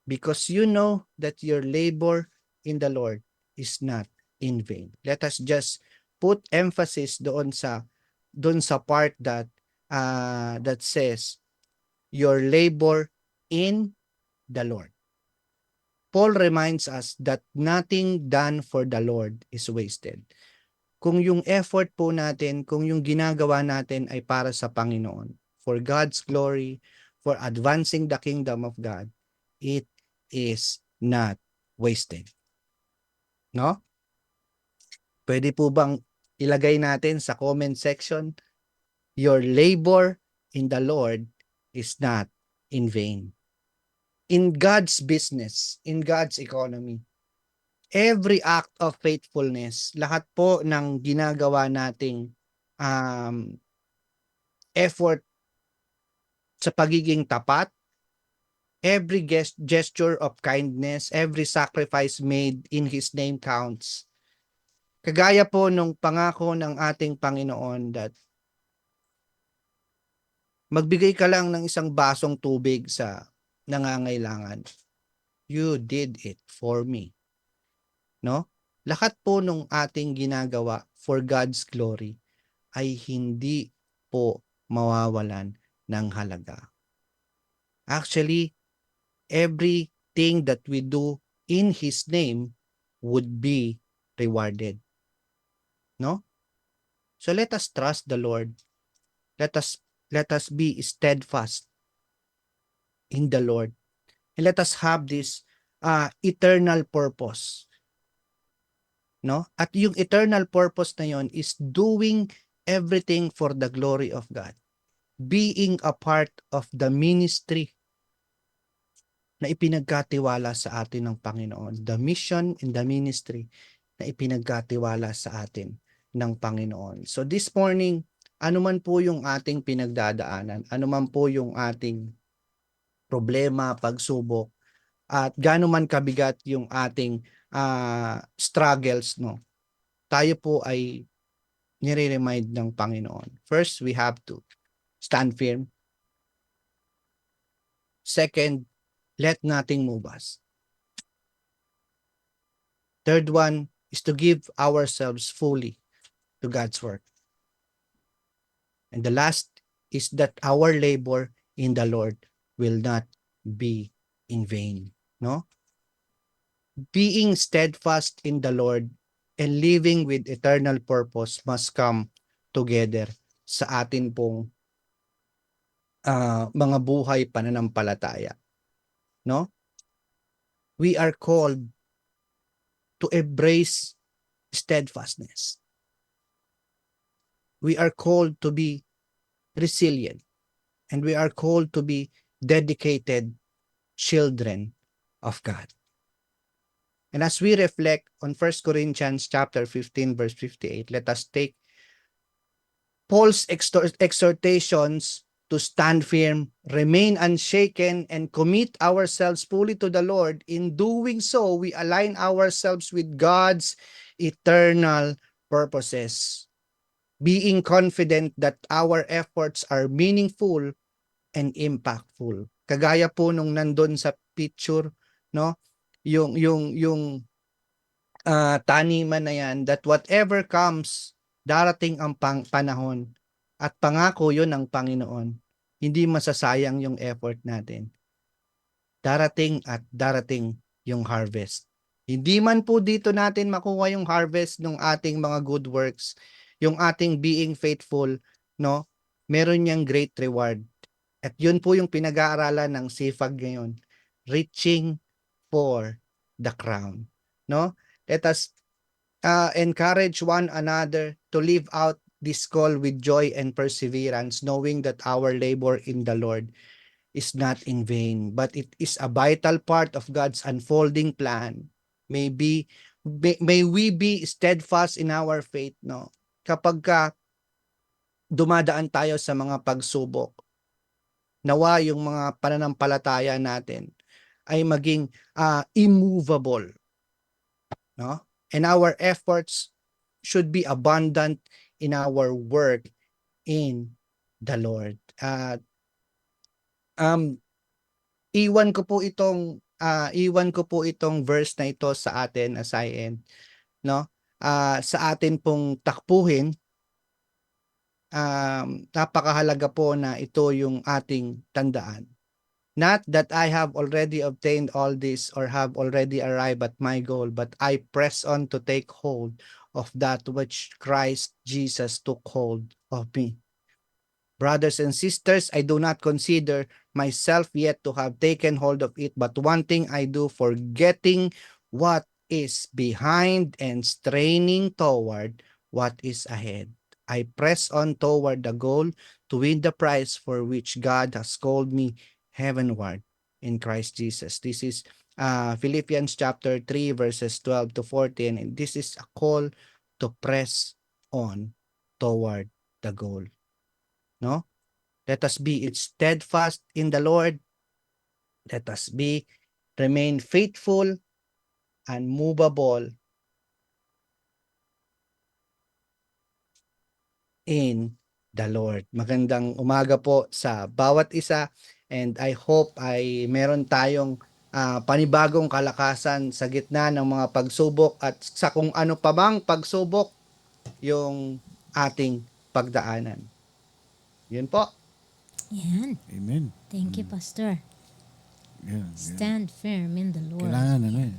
because you know that your labor in the Lord is not in vain. Let us just put emphasis doon sa part that that says your labor in the Lord. Paul reminds us that nothing done for the Lord is wasted. Kung yung effort po natin, kung yung ginagawa natin ay para sa Panginoon, for God's glory, for advancing the kingdom of God, it is not wasted. No? Pwede po bang ilagay natin sa comment section, your labor in the Lord is not in vain. In God's business, in God's economy, every act of faithfulness, lahat po ng ginagawa nating effort sa pagiging tapat, every gesture of kindness, every sacrifice made in His name counts. Kagaya po nung pangako ng ating Panginoon that magbigay ka lang ng isang basong tubig sa nangangailangan. You did it for me. No? Lahat po nung ating ginagawa for God's glory ay hindi po mawawalan ng halaga. Actually, everything that we do in His name would be rewarded. No? So let us trust the Lord. Let us be steadfast in the Lord. And let us have this eternal purpose. No? At yung eternal purpose na yon is doing everything for the glory of God. Being a part of the ministry na ipinagkatiwala sa atin ng Panginoon. The mission and the ministry na ipinagkatiwala sa atin ng Panginoon. So this morning, ano man po yung ating pinagdadaanan, ano man po yung ating problema, pagsubok, at gaano man kabigat yung ating struggles, no? Tayo po ay nire-remind ng Panginoon. First, we have to stand firm. Second, let nothing move us. Third one is to give ourselves fully to God's work. And the last is that our labor in the Lord will not be in vain. No? Being steadfast in the Lord and living with eternal purpose must come together sa atin pong mga buhay pananampalataya. No? we are called to embrace steadfastness. We are called to be resilient, and we are called to be dedicated children of God. And as we reflect on 1 Corinthians chapter 15 verse 58, let us take Paul's exhortations to stand firm, remain unshaken, and commit ourselves fully to the Lord. In doing so, we align ourselves with God's eternal purposes, being confident that our efforts are meaningful and impactful. Kagaya po nung nandun sa picture, no? Yung taniman na yan, that whatever comes, darating ang panahon at pangako yun ng Panginoon. Hindi masasayang yung effort natin. Darating at darating yung harvest. Hindi man po dito natin makuha yung harvest ng ating mga good works, yung ating being faithful, no? Meron niyang great reward. At yun po yung pinag-aaralan ng SIFAG ngayon. Reaching for the crown. No? Let us encourage one another to live out this call with joy and perseverance, knowing that our labor in the Lord is not in vain, but it is a vital part of God's unfolding plan. May we be steadfast in our faith, no? Kapag dumadaan tayo sa mga pagsubok, nawa yung mga pananampalataya natin ay maging immovable, no? And our efforts should be abundant in our work in the Lord. Iwan ko po itong verse na ito sa atin as I end, no? Sa atin pong takpuhin, napakahalaga po na ito yung ating tandaan. Not that I have already obtained all this or have already arrived at my goal, but I press on to take hold of that which Christ Jesus took hold of me. Brothers and sisters, I do not consider myself yet to have taken hold of it, but one thing I do, forgetting what is behind and straining toward what is ahead. I press on toward the goal to win the prize for which God has called me heavenward in Christ Jesus. This is Philippians chapter 3 verses 12 to 14, and this is a call to press on toward the goal. No? Let us be steadfast in the Lord. Let us remain faithful and movable in the Lord. Magandang umaga po sa bawat isa, and I hope ay meron tayong panibagong kalakasan sa gitna ng mga pagsubok at sa kung ano pa bang pagsubok yung ating pagdaanan. Yun po. Yan. Amen. Thank you, Pastor. Yeah, Stand firm in the Lord. Kailangan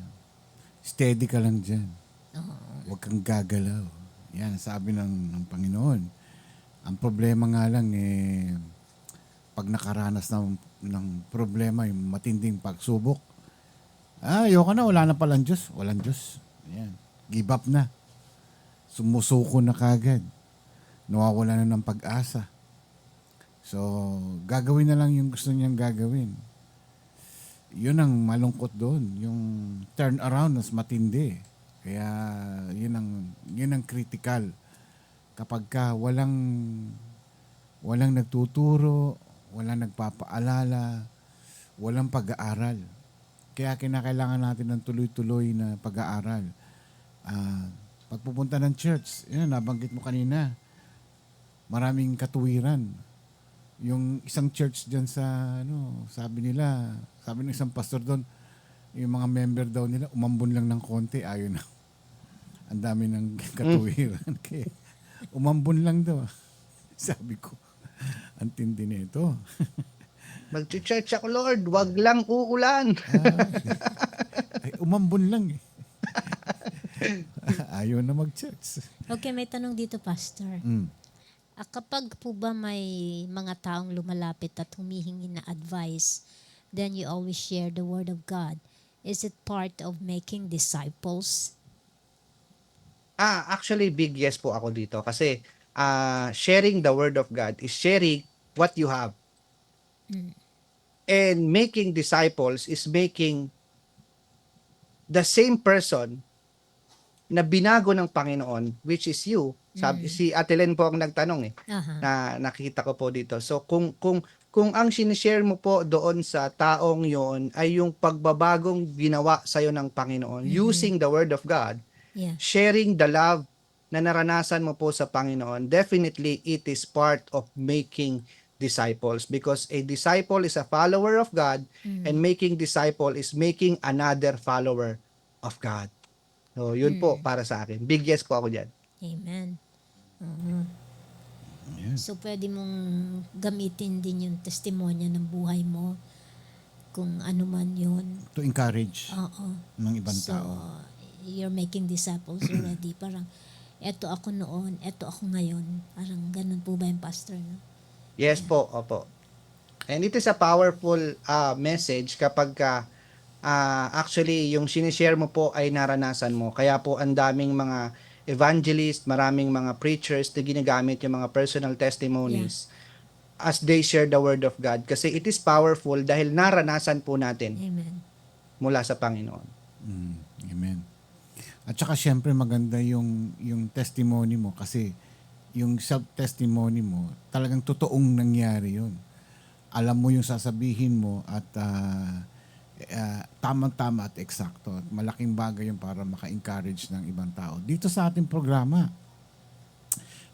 steady ka lang dyan. Huwag kang gagalaw. Yan, sabi ng Panginoon. Ang problema nga lang pag nakaranas ng problema, yung matinding pagsubok, ayoko na, wala na palang Diyos. Walang Diyos. Yan. Give up na. Sumusuko na kagad. Nawawala na ng pag-asa. So, gagawin na lang yung gusto niyang gagawin. Yun ang malungkot doon. Yung turn around mas matindi. Kaya yun ang critical. Kapag walang nagtuturo, walang nagpapaalala, walang pag-aaral. Kaya kinakailangan natin ng tuloy-tuloy na pag-aaral. Pagpupunta ng church, yun, nabanggit mo kanina, maraming katuwiran. Yung isang church dyan sabi ng isang pastor doon, yung mga member daw nila, umambon lang ng konti, ayun na. Ang dami ng katuwiran. Kaya, umambon lang daw. Sabi ko, ang tindi nito. Mag-church ako, Lord, wag lang uulan. Ay, umambon lang eh. Ayaw na mag-church. Okay, may tanong dito, Pastor. Kapag po ba may mga taong lumalapit at humihingi na advice, then you always share the Word of God. Is it part of making disciples? Actually, big yes po ako dito kasi sharing the word of God is sharing what you have. And making disciples is making the same person na binago ng Panginoon, which is you. Sabi, si Ate Len po ang nagtanong Aha. na nakita ko po dito. So kung ang sinishare mo po doon sa taong yon ay yung pagbabagong ginawa sa iyo ng Panginoon using the word of God, Yeah. sharing the love na naranasan mo po sa Panginoon, definitely it is part of making disciples because a disciple is a follower of God and making disciple is making another follower of God. So, yun po para sa akin. Big yes po ako dyan. Amen. Oo. So, pwede mong gamitin din yung testimonya ng buhay mo kung ano man yun. To encourage Oo. ng ibang So, tao. you're making disciples already. Parang, eto ako noon, eto ako ngayon. Parang ganun po ba yung pastor, no? Yes po, opo. And it is a powerful message kapag actually yung sinishare mo po ay naranasan mo. Kaya po ang daming mga evangelist, maraming mga preachers na ginagamit yung mga personal testimonies as they share the word of God. Kasi it is powerful dahil naranasan po natin Amen. mula sa Panginoon. Amen. At saka syempre maganda yung testimony mo kasi yung self-testimony mo, talagang totoong nangyari yun. Alam mo yung sasabihin mo at tamang-tama at eksakto. At malaking bagay yun para maka-encourage ng ibang tao. Dito sa ating programa,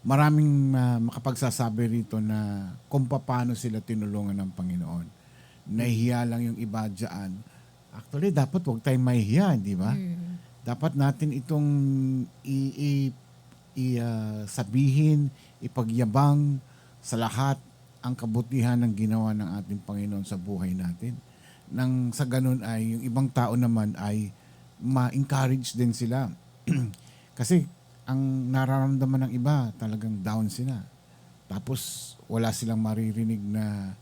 maraming makapagsasabi rito na kung paano sila tinulungan ng Panginoon. Nahihiya lang yung iba dyan. Actually, dapat huwag tayong mahihiya, di ba? Dapat natin itong sabihin, ipagyabang sa lahat ang kabutihan ng ginawa ng ating Panginoon sa buhay natin. Nang sa ganun ay yung ibang tao naman ay ma-encourage din sila. Kasi ang nararamdaman ng iba talagang down sila. Tapos wala silang maririnig na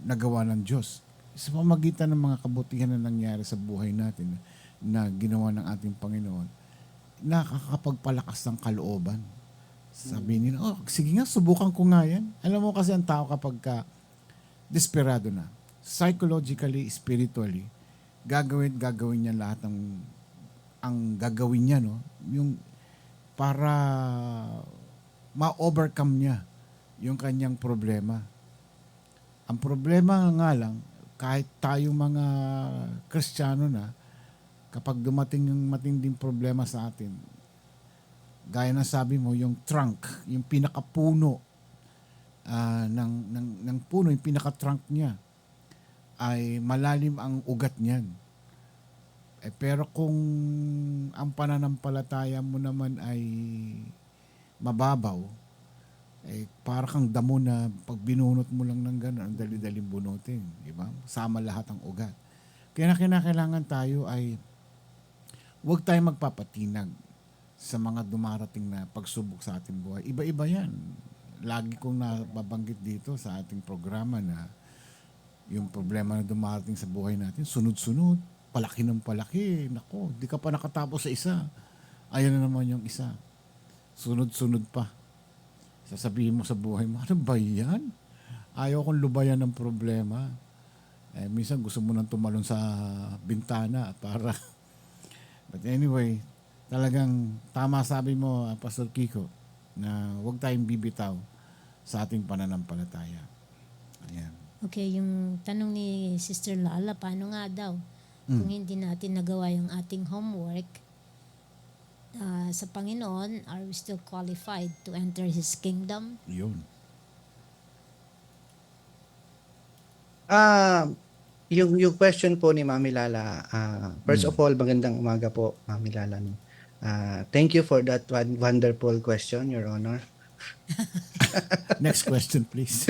nagawa ng Diyos. Sa pamagitan ng mga kabutihan na nangyari sa buhay natin na ginawa ng ating Panginoon, nakakapagpalakas ng kalooban. Sabi nila, sige nga, subukan ko nga yan. Alam mo kasi ang tao kapag desperado na, psychologically, spiritually, gagawin niya lahat ang gagawin niya, no? Yung para ma-overcome niya yung kanyang problema. Ang problema nga lang, kahit tayo mga Kristiyano na, kapag dumating yung matinding problema sa atin, gaya na sabi mo, yung trunk, yung pinakapuno ng puno, yung pinaka-trunk niya, ay malalim ang ugat niyan. Pero kung ang pananampalataya mo naman ay mababaw, para kang damo na pag binunot mo lang ng gano'n, ang dali-daling bunutin. Diba? Sama lahat ang ugat. Kaya kinakailangan tayo ay huwag tayong magpapatinag sa mga dumarating na pagsubok sa ating buhay. Iba-iba yan. Lagi kong nababanggit dito sa ating programa na yung problema na dumarating sa buhay natin, sunod-sunod, palaki ng palaki. Nako, di ka pa nakatapos sa isa. Ayan na naman yung isa. Sunod-sunod pa. Sasabihin mo sa buhay mo, ano ba yan? Ayaw kong lubayan ng problema. Minsan gusto mo nang tumalon sa bintana para... But anyway, talagang tama sabi mo, Pastor Kiko, na huwag tayong bibitaw sa ating pananampalataya. Ayan. Okay, yung tanong ni Sister Lala, paano nga daw kung hindi natin nagawa yung ating homework sa Panginoon, are we still qualified to enter His kingdom? Yun. Yung question po ni Mami Lala, first of all, magandang umaga po, Mami Lala. Thank you for that wonderful question, Your Honor. Next question, please.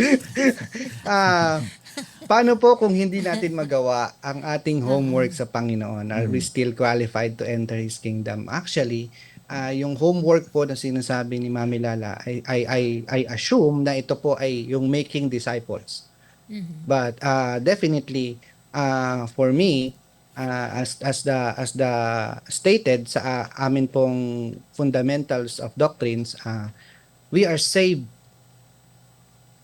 Paano po kung hindi natin magawa ang ating homework sa Panginoon? Are we still qualified to enter His kingdom? Actually, yung homework po na sinasabi ni Mami Lala, I assume na ito po ay yung making disciples. But definitely, for me, as the stated sa amin pong fundamentals of doctrines, we are saved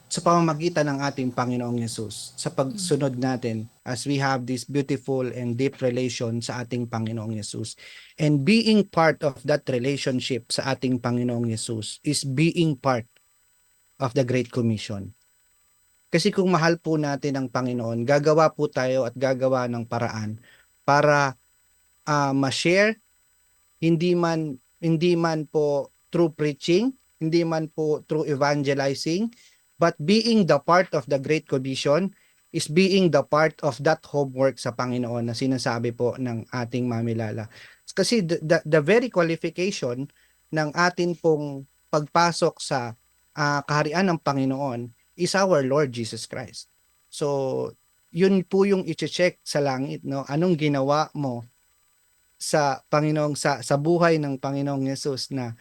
sa pamamagitan ng ating Panginoong Yesus, sa pagsunod natin as we have this beautiful and deep relation sa ating Panginoong Yesus. And being part of that relationship sa ating Panginoong Yesus is being part of the Great Commission. Kasi kung mahal po natin ang Panginoon, gagawa po tayo at gagawa ng paraan para ma-share, hindi man po through preaching, hindi man po through evangelizing, but being the part of the Great Commission is being the part of that homework sa Panginoon na sinasabi po ng ating Mami Lala. Kasi the very qualification ng atin pong pagpasok sa kaharian ng Panginoon is our Lord Jesus Christ. So, yun po yung i-check sa langit, no? Anong ginawa mo sa Panginoong sa buhay ng Panginoong Yesus na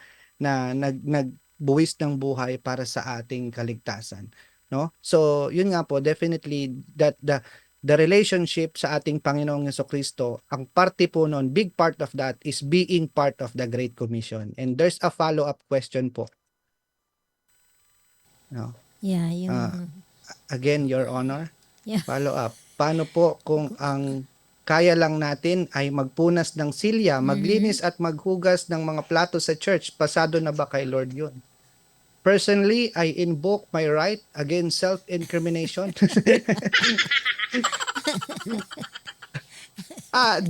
nagbuwis ng buhay para sa ating kaligtasan, no? So, yun nga po, definitely that the relationship sa ating Panginoong Jesucristo, ang parte po noon, big part of that is being part of the Great Commission. And there's a follow-up question po. No? Yeah, yung Again, Your Honor, yeah. follow-up. Paano po kung ang kaya lang natin ay magpunas ng silya, maglinis at maghugas ng mga plato sa church, pasado na ba kay Lord yun? Personally, I invoke my right against self-incrimination.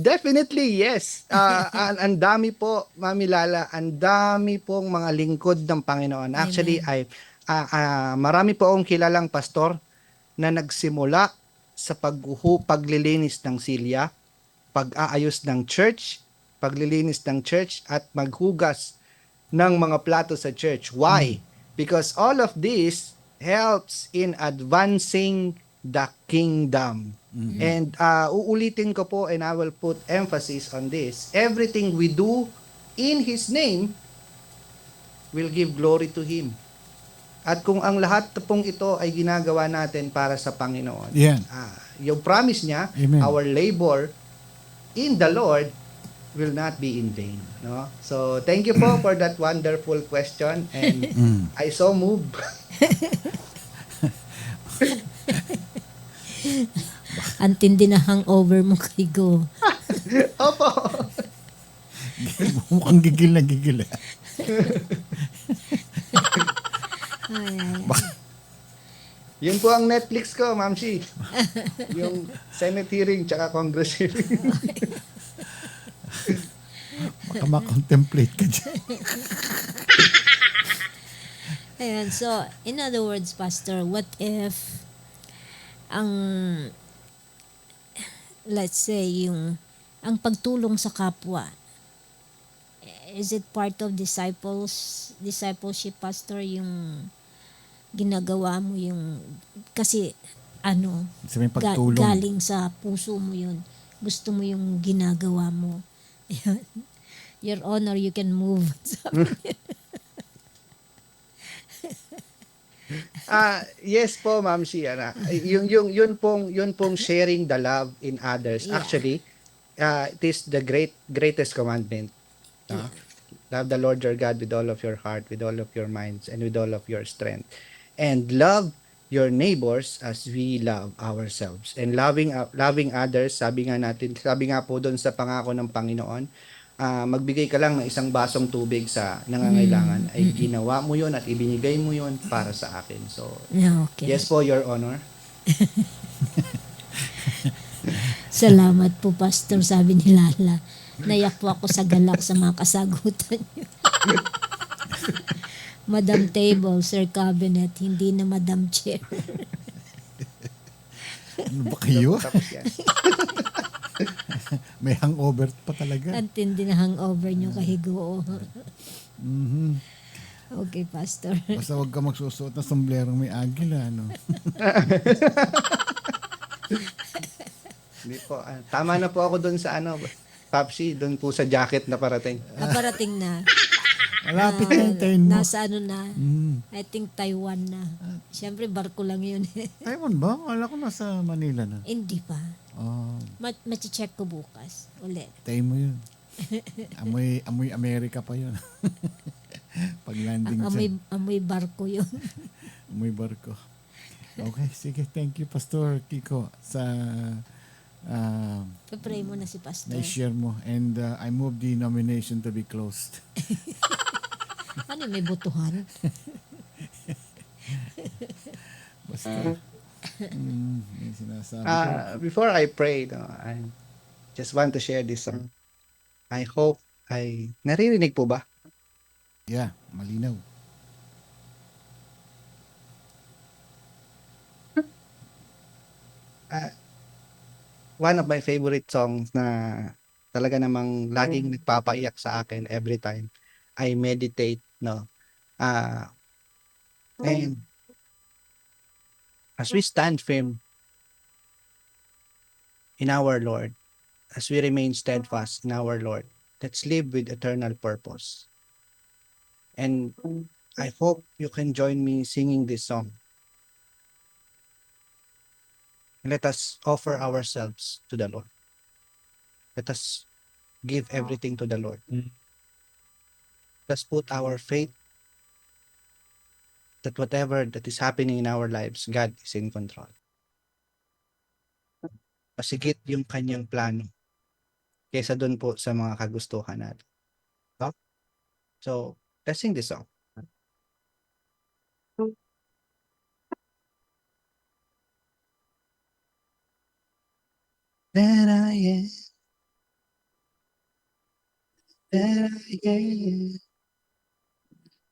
Definitely, yes. Ang dami po, Mami Lala, ang dami pong mga lingkod ng Panginoon. Actually, marami po akong kilalang pastor na nagsimula sa paglilinis ng silya, pag-aayos ng church, paglilinis ng church, at maghugas ng mga plato sa church. Why? Because all of this helps in advancing the kingdom. And uulitin ko po, and I will put emphasis on this, everything we do in His name will give glory to Him. At kung ang lahat pong ito ay ginagawa natin para sa Panginoon, yung promise niya, Amen. our labor in the Lord will not be in vain. No? So, thank you po for that wonderful question. And I so move. Ang tindi na hangover mo kay Go. Opo. Mukhang gigil na gigil. Yun po ang Netflix ko, Ma'am Shi. Yung Senate hearing tsaka Congress hearing. Baka makontemplate ka dyan. Ayan, so, in other words, Pastor, what if let's say, ang pagtulong sa kapwa, is it part of discipleship, Pastor, yung ginagawa mo kasi galing sa puso mo yun, gusto mo yung ginagawa mo. Your Honor, you can move. Yes po, Ma'am Shi. Yun pong sharing the love in others. Yeah. Actually, it is the greatest commandment. Love the Lord your God with all of your heart, with all of your minds, and with all of your strength. And love your neighbors as we love ourselves. And loving others, sabi nga po doon sa pangako ng Panginoon, magbigay ka lang ng isang basong tubig sa nangangailangan, ay ginawa mo yun at ibinigay mo yun para sa akin. So, okay. Yes po, Your Honor. Salamat po, Pastor, sabi ni Lala. Nayak po ako sa galak sa mga kasagutan niyo. Madam Table, Sir Cabinet, hindi na Madam Chair. Ano ba kayo? Tapos yan. May hangover pa talaga. Ang tindi na hangover niyo kahigo. Okay, Pastor. Basta huwag ka magsusuot na somblerong may agila, ano? Hindi po. Tama na po ako doon sa Papsi, doon po sa jacket na parating. Naparating na. Malapit na hintayin mo. Nasa ano na, Mm. I think Taiwan na. Siyempre, barko lang yun. Taiwan ba? Wala ko nasa Manila na. Hindi pa. Oh, Machi-check ko bukas. Ulit. tayo mo yun. Amoy Amerika pa yun. Pag landing Amoy barko yun. Amoy barko. Okay, sige. Thank you, Pastor Kiko, sa Pray mo na si Pastor. na-share mo. And I move the nomination to be closed. Ano, may butuhan? Basta. May sinasabi ko. Before I pray, no, I just want to share this song. I hope naririnig po ba? Yeah, malinaw. One of my favorite songs na talaga namang laging nagpapaiyak sa akin every time I meditate, no. And as we stand firm in our Lord, as we remain steadfast in our Lord, let's live with eternal purpose. And I hope you can join me singing this song. Let us offer ourselves to the Lord. Let us give everything to the Lord. Let's put our faith that whatever that is happening in our lives, God is in control. Masigit yung kanyang plano kaysa doon po sa mga kagustuhan natin. No? So, let's sing this song. That I am, that I am,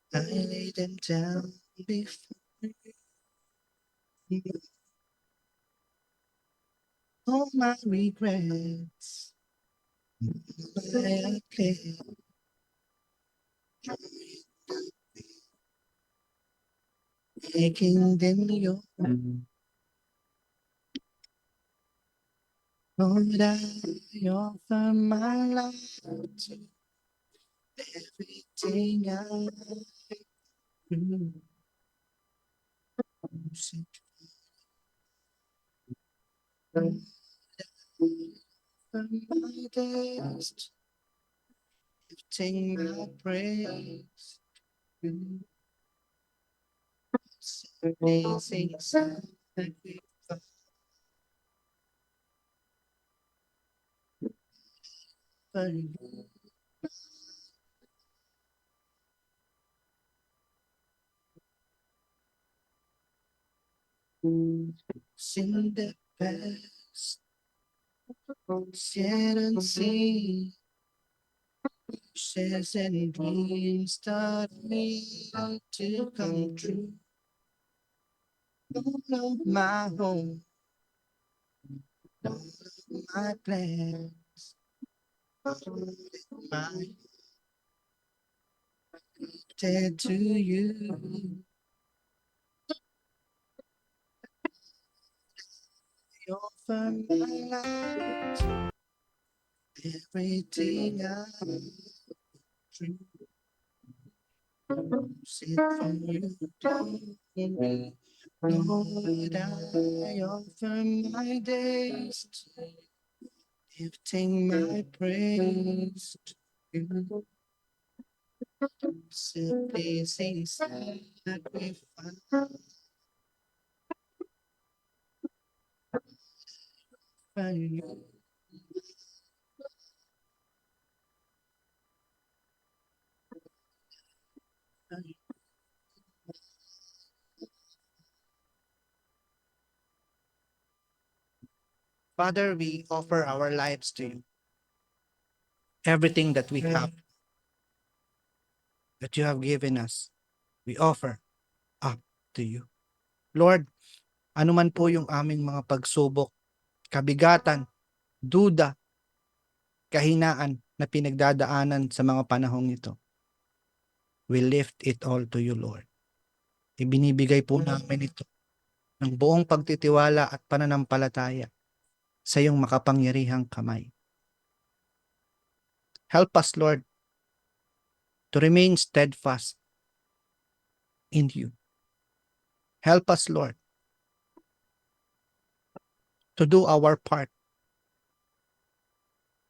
I lay them down before you. All my regrets, I play, making them your own. Lord, I offer my life to everything I do. Lord, I offer my days to everything my praise. Amazing sacrifice. For you. Sing the past, yet unseen. Wishes and dreams start me to come true. All of my home, all of my plans, all of my dead to you. I offer my life, everything I dream. Sit for you, don't me. Lord, I offer my days to you, lifting my praise to you. Simply sing sacrifice for you. Father, we offer our lives to you. Everything that we have, that you have given us, we offer up to you. Lord, anuman po yung aming mga pagsubok, kabigatan, duda, kahinaan na pinagdadaanan sa mga panahong ito, we lift it all to you, Lord. Ibinibigay po namin ito ng buong pagtitiwala at pananampalataya sa iyong makapangyarihang kamay. Help us, Lord, to remain steadfast in you. Help us, Lord, to do our part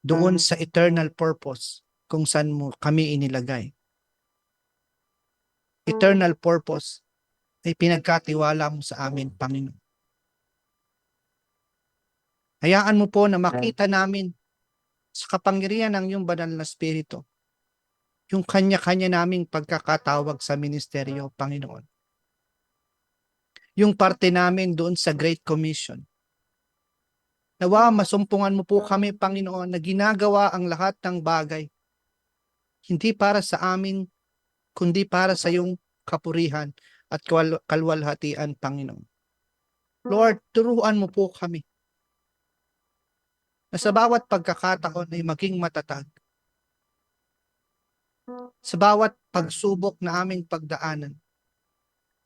doon sa eternal purpose kung saan mo kami inilagay. Eternal purpose ay pinagkatiwala mo sa amin, Panginoon. Hayaan mo po na makita namin sa kapangyarihan ng iyong banal na Espiritu yung kanya-kanya naming pagkakatawag sa ministeryo, Panginoon. Yung parte namin doon sa Great Commission. Nawa, masumpungan mo po kami, Panginoon, na ginagawa ang lahat ng bagay, hindi para sa amin, kundi para sa iyong kapurihan at kalwalhatian, Panginoon. Lord, turuan mo po kami na sa bawat pagkakataon ay maging matatag. Sa bawat pagsubok na aming pagdaanan,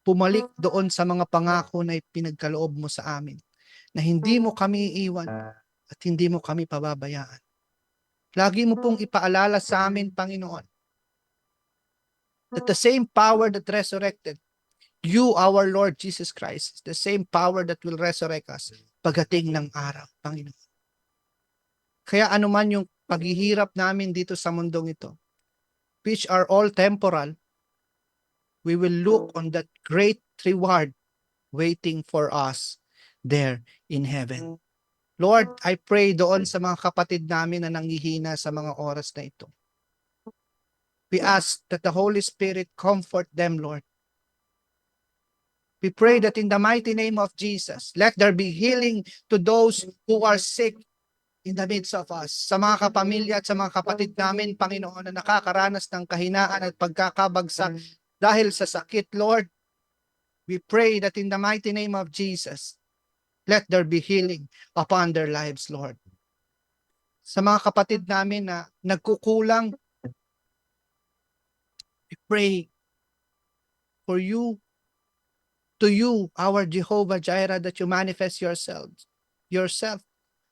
pumalik doon sa mga pangako na pinagkaloob mo sa amin, na hindi mo kami iiwan at hindi mo kami pababayaan. Lagi mo pong ipaalala sa amin, Panginoon, that the same power that resurrected you, our Lord Jesus Christ, is the same power that will resurrect us pagdating ng araw, Panginoon. Kaya anuman yung paghihirap namin dito sa mundong ito, which are all temporal, we will look on that great reward waiting for us there in heaven. Lord, I pray doon sa mga kapatid namin na nanghihina sa mga oras na ito. We ask that the Holy Spirit comfort them, Lord. We pray that in the mighty name of Jesus, let there be healing to those who are sick in the midst of us. Sa mga kapamilya at sa mga kapatid namin, Panginoon, na nakakaranas ng kahinaan at pagkakabagsak dahil sa sakit, Lord, we pray that in the mighty name of Jesus, let there be healing upon their lives, Lord. Sa mga kapatid namin na nagkukulang, we pray for you, to you, our Jehovah Jireh, that you manifest yourself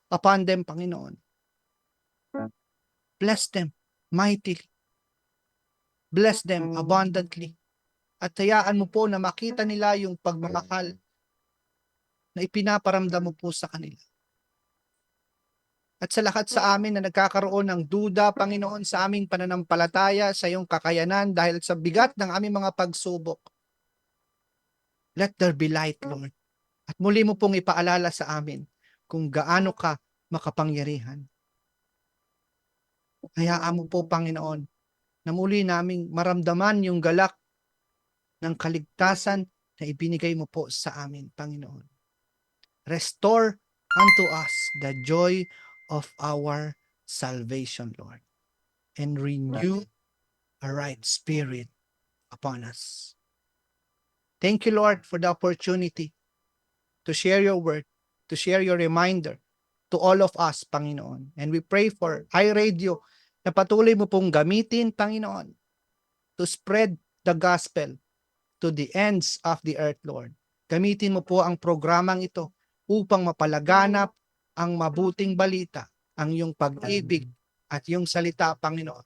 upon them, Panginoon. Bless them mightily. Bless them abundantly. At hayaan mo po na makita nila yung pagmamahal na ipinaparamdam mo po sa kanila. At sa lahat sa amin na nagkakaroon ng duda, Panginoon, sa aming pananampalataya, sa iyong kakayanan dahil sa bigat ng aming mga pagsubok, let there be light, Lord. At muli mo pong ipaalala sa amin kung gaano ka makapangyarihan. Hayaan mo po, Panginoon, na muli naming maramdaman yung galak ng kaligtasan na ibinigay mo po sa amin, Panginoon. Restore unto us the joy of our salvation, Lord, and renew a right spirit upon us. Thank you, Lord, for the opportunity to share your word, to share your reminder to all of us, Panginoon. And we pray for iRadio na patuloy mo pong gamitin, Panginoon, to spread the gospel to the ends of the earth, Lord. Gamitin mo po ang programang ito upang mapalaganap ang mabuting balita, ang iyong pag-ibig at iyong salita, Panginoon.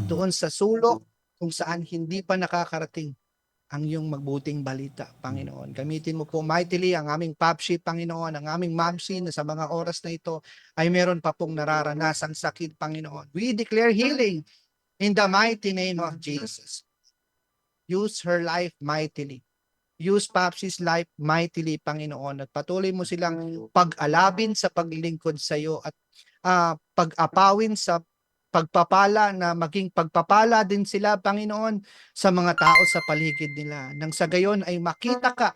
Doon sa sulok kung saan hindi pa nakakarating ang iyong mabuting balita, Panginoon. Gamitin mo po mightily ang aming Papsi, Panginoon, ang aming Mamsi na sa mga oras na ito ay meron pa pong nararanasang sakit, Panginoon. We declare healing in the mighty name of Jesus. Use her life mightily. Use Papsi's life mightily, Panginoon, at patuloy mo silang pag-alabin sa paglilingkod sa iyo at pag-apawin sa pagpapala na maging pagpapala din sila, Panginoon, sa mga tao sa paligid nila. Nang sa gayon ay makita ka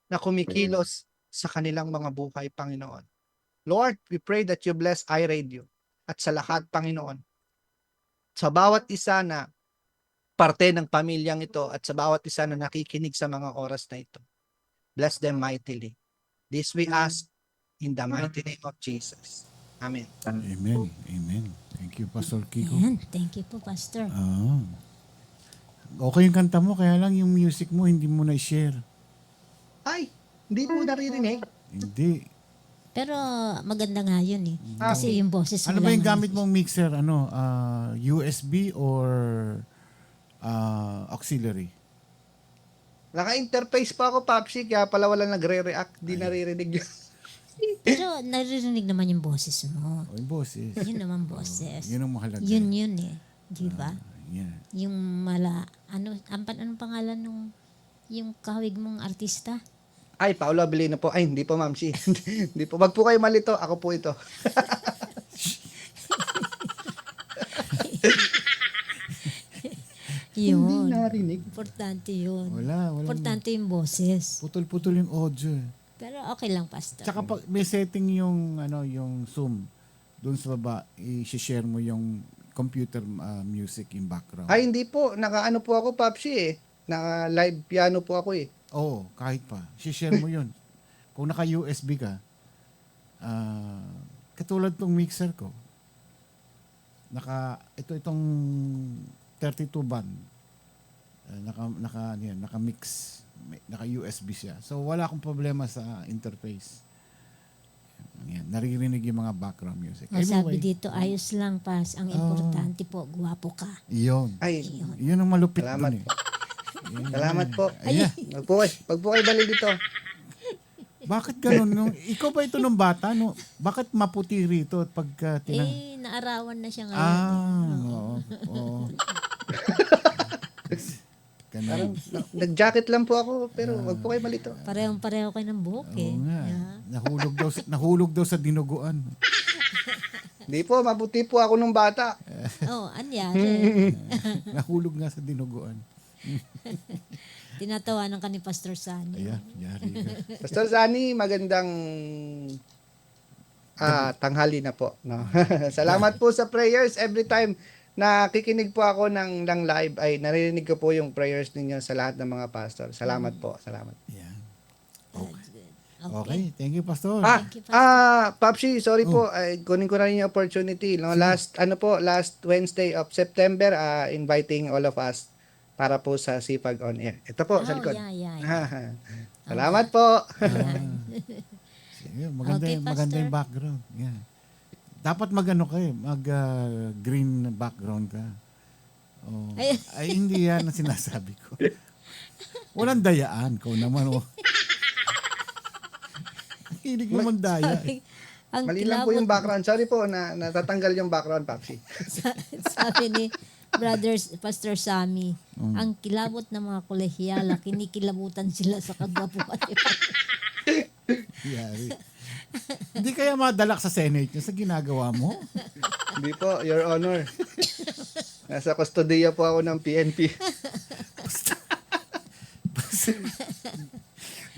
na kumikilos sa kanilang mga buhay, Panginoon. Lord, we pray that you bless iRadio at sa lahat, Panginoon. Sa bawat isa na parte ng pamilyang ito at sa bawat isa na nakikinig sa mga oras na ito. Bless them mightily. This we ask in the mighty name of Jesus. Amen. Amen. Amen. Thank you, Pastor Kiko. Ayan. Thank you po, Pastor. Okay yung kanta mo, kaya lang yung music mo hindi mo na-share. Ay, hindi po naririnig. Hindi. Pero maganda nga yun eh. Kasi yung boses mo Ano ba yung lang gamit mong mixer? USB or auxiliary. Naka-interface pa ako, Papsi, kaya pala wala nagre-react. Di naririnig yun. Pero naririnig naman yung boses mo. O yung boses. Yun naman boses. Yun ang mahalaga. Yun eh. Di ba? Yan. Yung anong pangalan nung yung kahawig mong artista? Ay, Paolo Abilino po. Ay, hindi po, Ma'am Shi. Hindi po. Wag po kayo malito. Ako po ito. Yun. Hindi narinig. Importante yun. Wala. Importante yung boses. Putol-putol yung audio. Pero okay lang, Pastor. Tsaka pag may setting yung yung Zoom doon sa baba, i-share mo yung computer music in background. Ay, hindi po. Naka-ano po ako, Papsi eh. Naka-live piano po ako eh. Oo, kahit pa. I-share mo yun. Kung naka-USB ka, katulad tong mixer ko, itong 32 band, naka-mix, naka-USB siya. So, wala akong problema sa interface. Yan, naririnig yung mga background music. Sabi dito, ayos lang, Pas. Ang importante po, guwapo ka. Yun. Ay, Yun ang malupit salamat dun eh. po. Salamat po. Ayan. Wag po kayo balik dito. Bakit ganun? Ikaw ba ito nung bata? No? Bakit maputi rito at pagka Naarawan na siya ngayon. Oo. Parang nag-jacket lang po ako, pero wag po kayo malito. Parehong-pareho kayo ng buhok eh. Oo nga. Yeah. Nahulog daw sa dinuguan. Hindi po, mabuti po ako nung bata. Anyari. Nahulog nga sa dinuguan. Tinatawanan ka ni Pastor Sani. Ayan, yari ka. Pastor Sani, magandang tanghali na po. No? Salamat po sa prayers. Every time nakikinig po ako ng live, ay naririnig ko po yung prayers ninyo sa lahat ng mga pastor. Salamat po. Salamat. Yan. Okay, thank you, Pastor. Papsi, sorry po. Kunin ko na rin yung opportunity. No? Last Wednesday of September, inviting all of us para po sa Sipag on Air. Ito po, sa likod. Yeah. Salamat po. Sige, maganda, Okay, maganda yung Pastor. background. Yeah. Dapat green background ka. Oh. Ay, hindi yan ang sinasabi ko. Walang dayaan ko naman. Oh. Hindi ko man daya. Ang Mali lang po yung background. Sorry po, natatanggal yung background, Papsi. Sabi ni Pastor Sammy, ang kilabot ng mga kolehiyala, kinikilabutan sila sa kagwapuan. Yari. Hindi kaya madalak sa Senate niya sa ginagawa mo? Hindi po, Your Honor. Nasa kustodiya po ako ng PNP.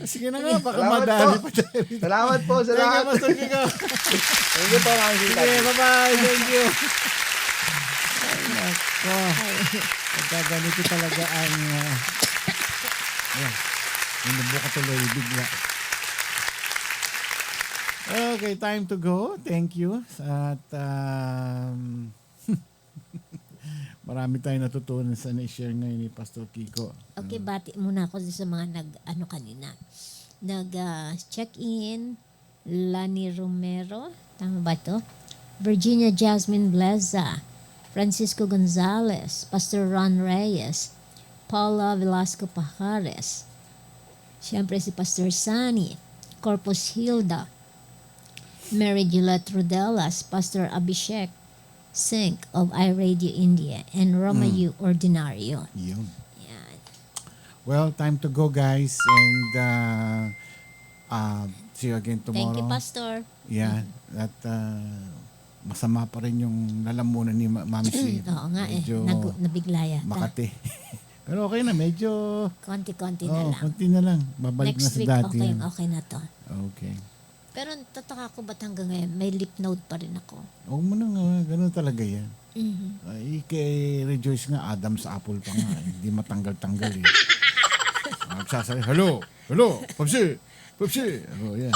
Sige na nga, baka madali pa tayo. Salamat po sa lahat. Thank you, Ma'am Shi. Sige, bye-bye. Thank you. Ay, nako. Pagka ganito talaga ang inubo ka tuloy bigla. Okay, time to go. Thank you. At marami tayong natutunan sa na-share ngayon ni Pastor Kiko. Okay, bati muna ako sa mga nag-check-in. Lani Romero, tama ba ito? Virginia Jasmine Bleza, Francisco Gonzalez, Pastor Ron Reyes, Paula Velasco Pajares, siyempre si Pastor Sani, Corpus Hilda, Mary Gillette Rodelas, Pastor Abhishek Singh of iRadio India, and Romayu Ordinario. Yun. Yan. Well, time to go, guys. And see you again tomorrow. Thank you, Pastor. Yan. At masama pa rin yung lalamunan ni Ma'am Shi. Oo nga Medyo nabigla yata. Makati. Pero okay na, medyo Konti-konti na lang. konti na lang. Babalik Next na sa week, dati. yan. okay na to. Okay. Pero tataka ko ba't hanggang ngayon, may lip note pa rin ako. Huwag mo na nga, ganun talaga yan. Mhm. Ay, kay Rejoice nga, Adam's apple pa nga. Hindi matanggal-tanggal eh. Magsasabi, hello, Papsi. Oh, yan.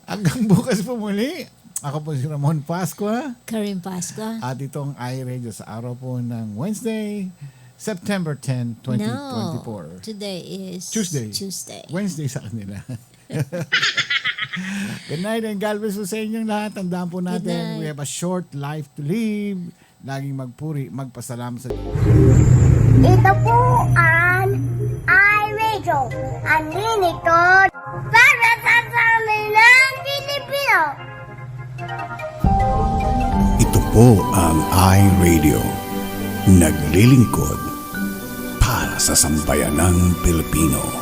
Hanggang bukas po muli. Ako po si Ramon Pascua. Karim Pascua. At itong iRadio sa araw po ng Wednesday, September 10, 2024. No, today is Tuesday. Wednesday sa kanila. Good night and God bless po sa inyong lahat. Tandaan po natin, we have a short life to live. laging magpuri, magpasalamat sa Ito po ang iRadio, Unlimited para sa sambayanang Pilipino. Ito po ang iRadio. Naglilingkod para sa sambayanang Pilipino.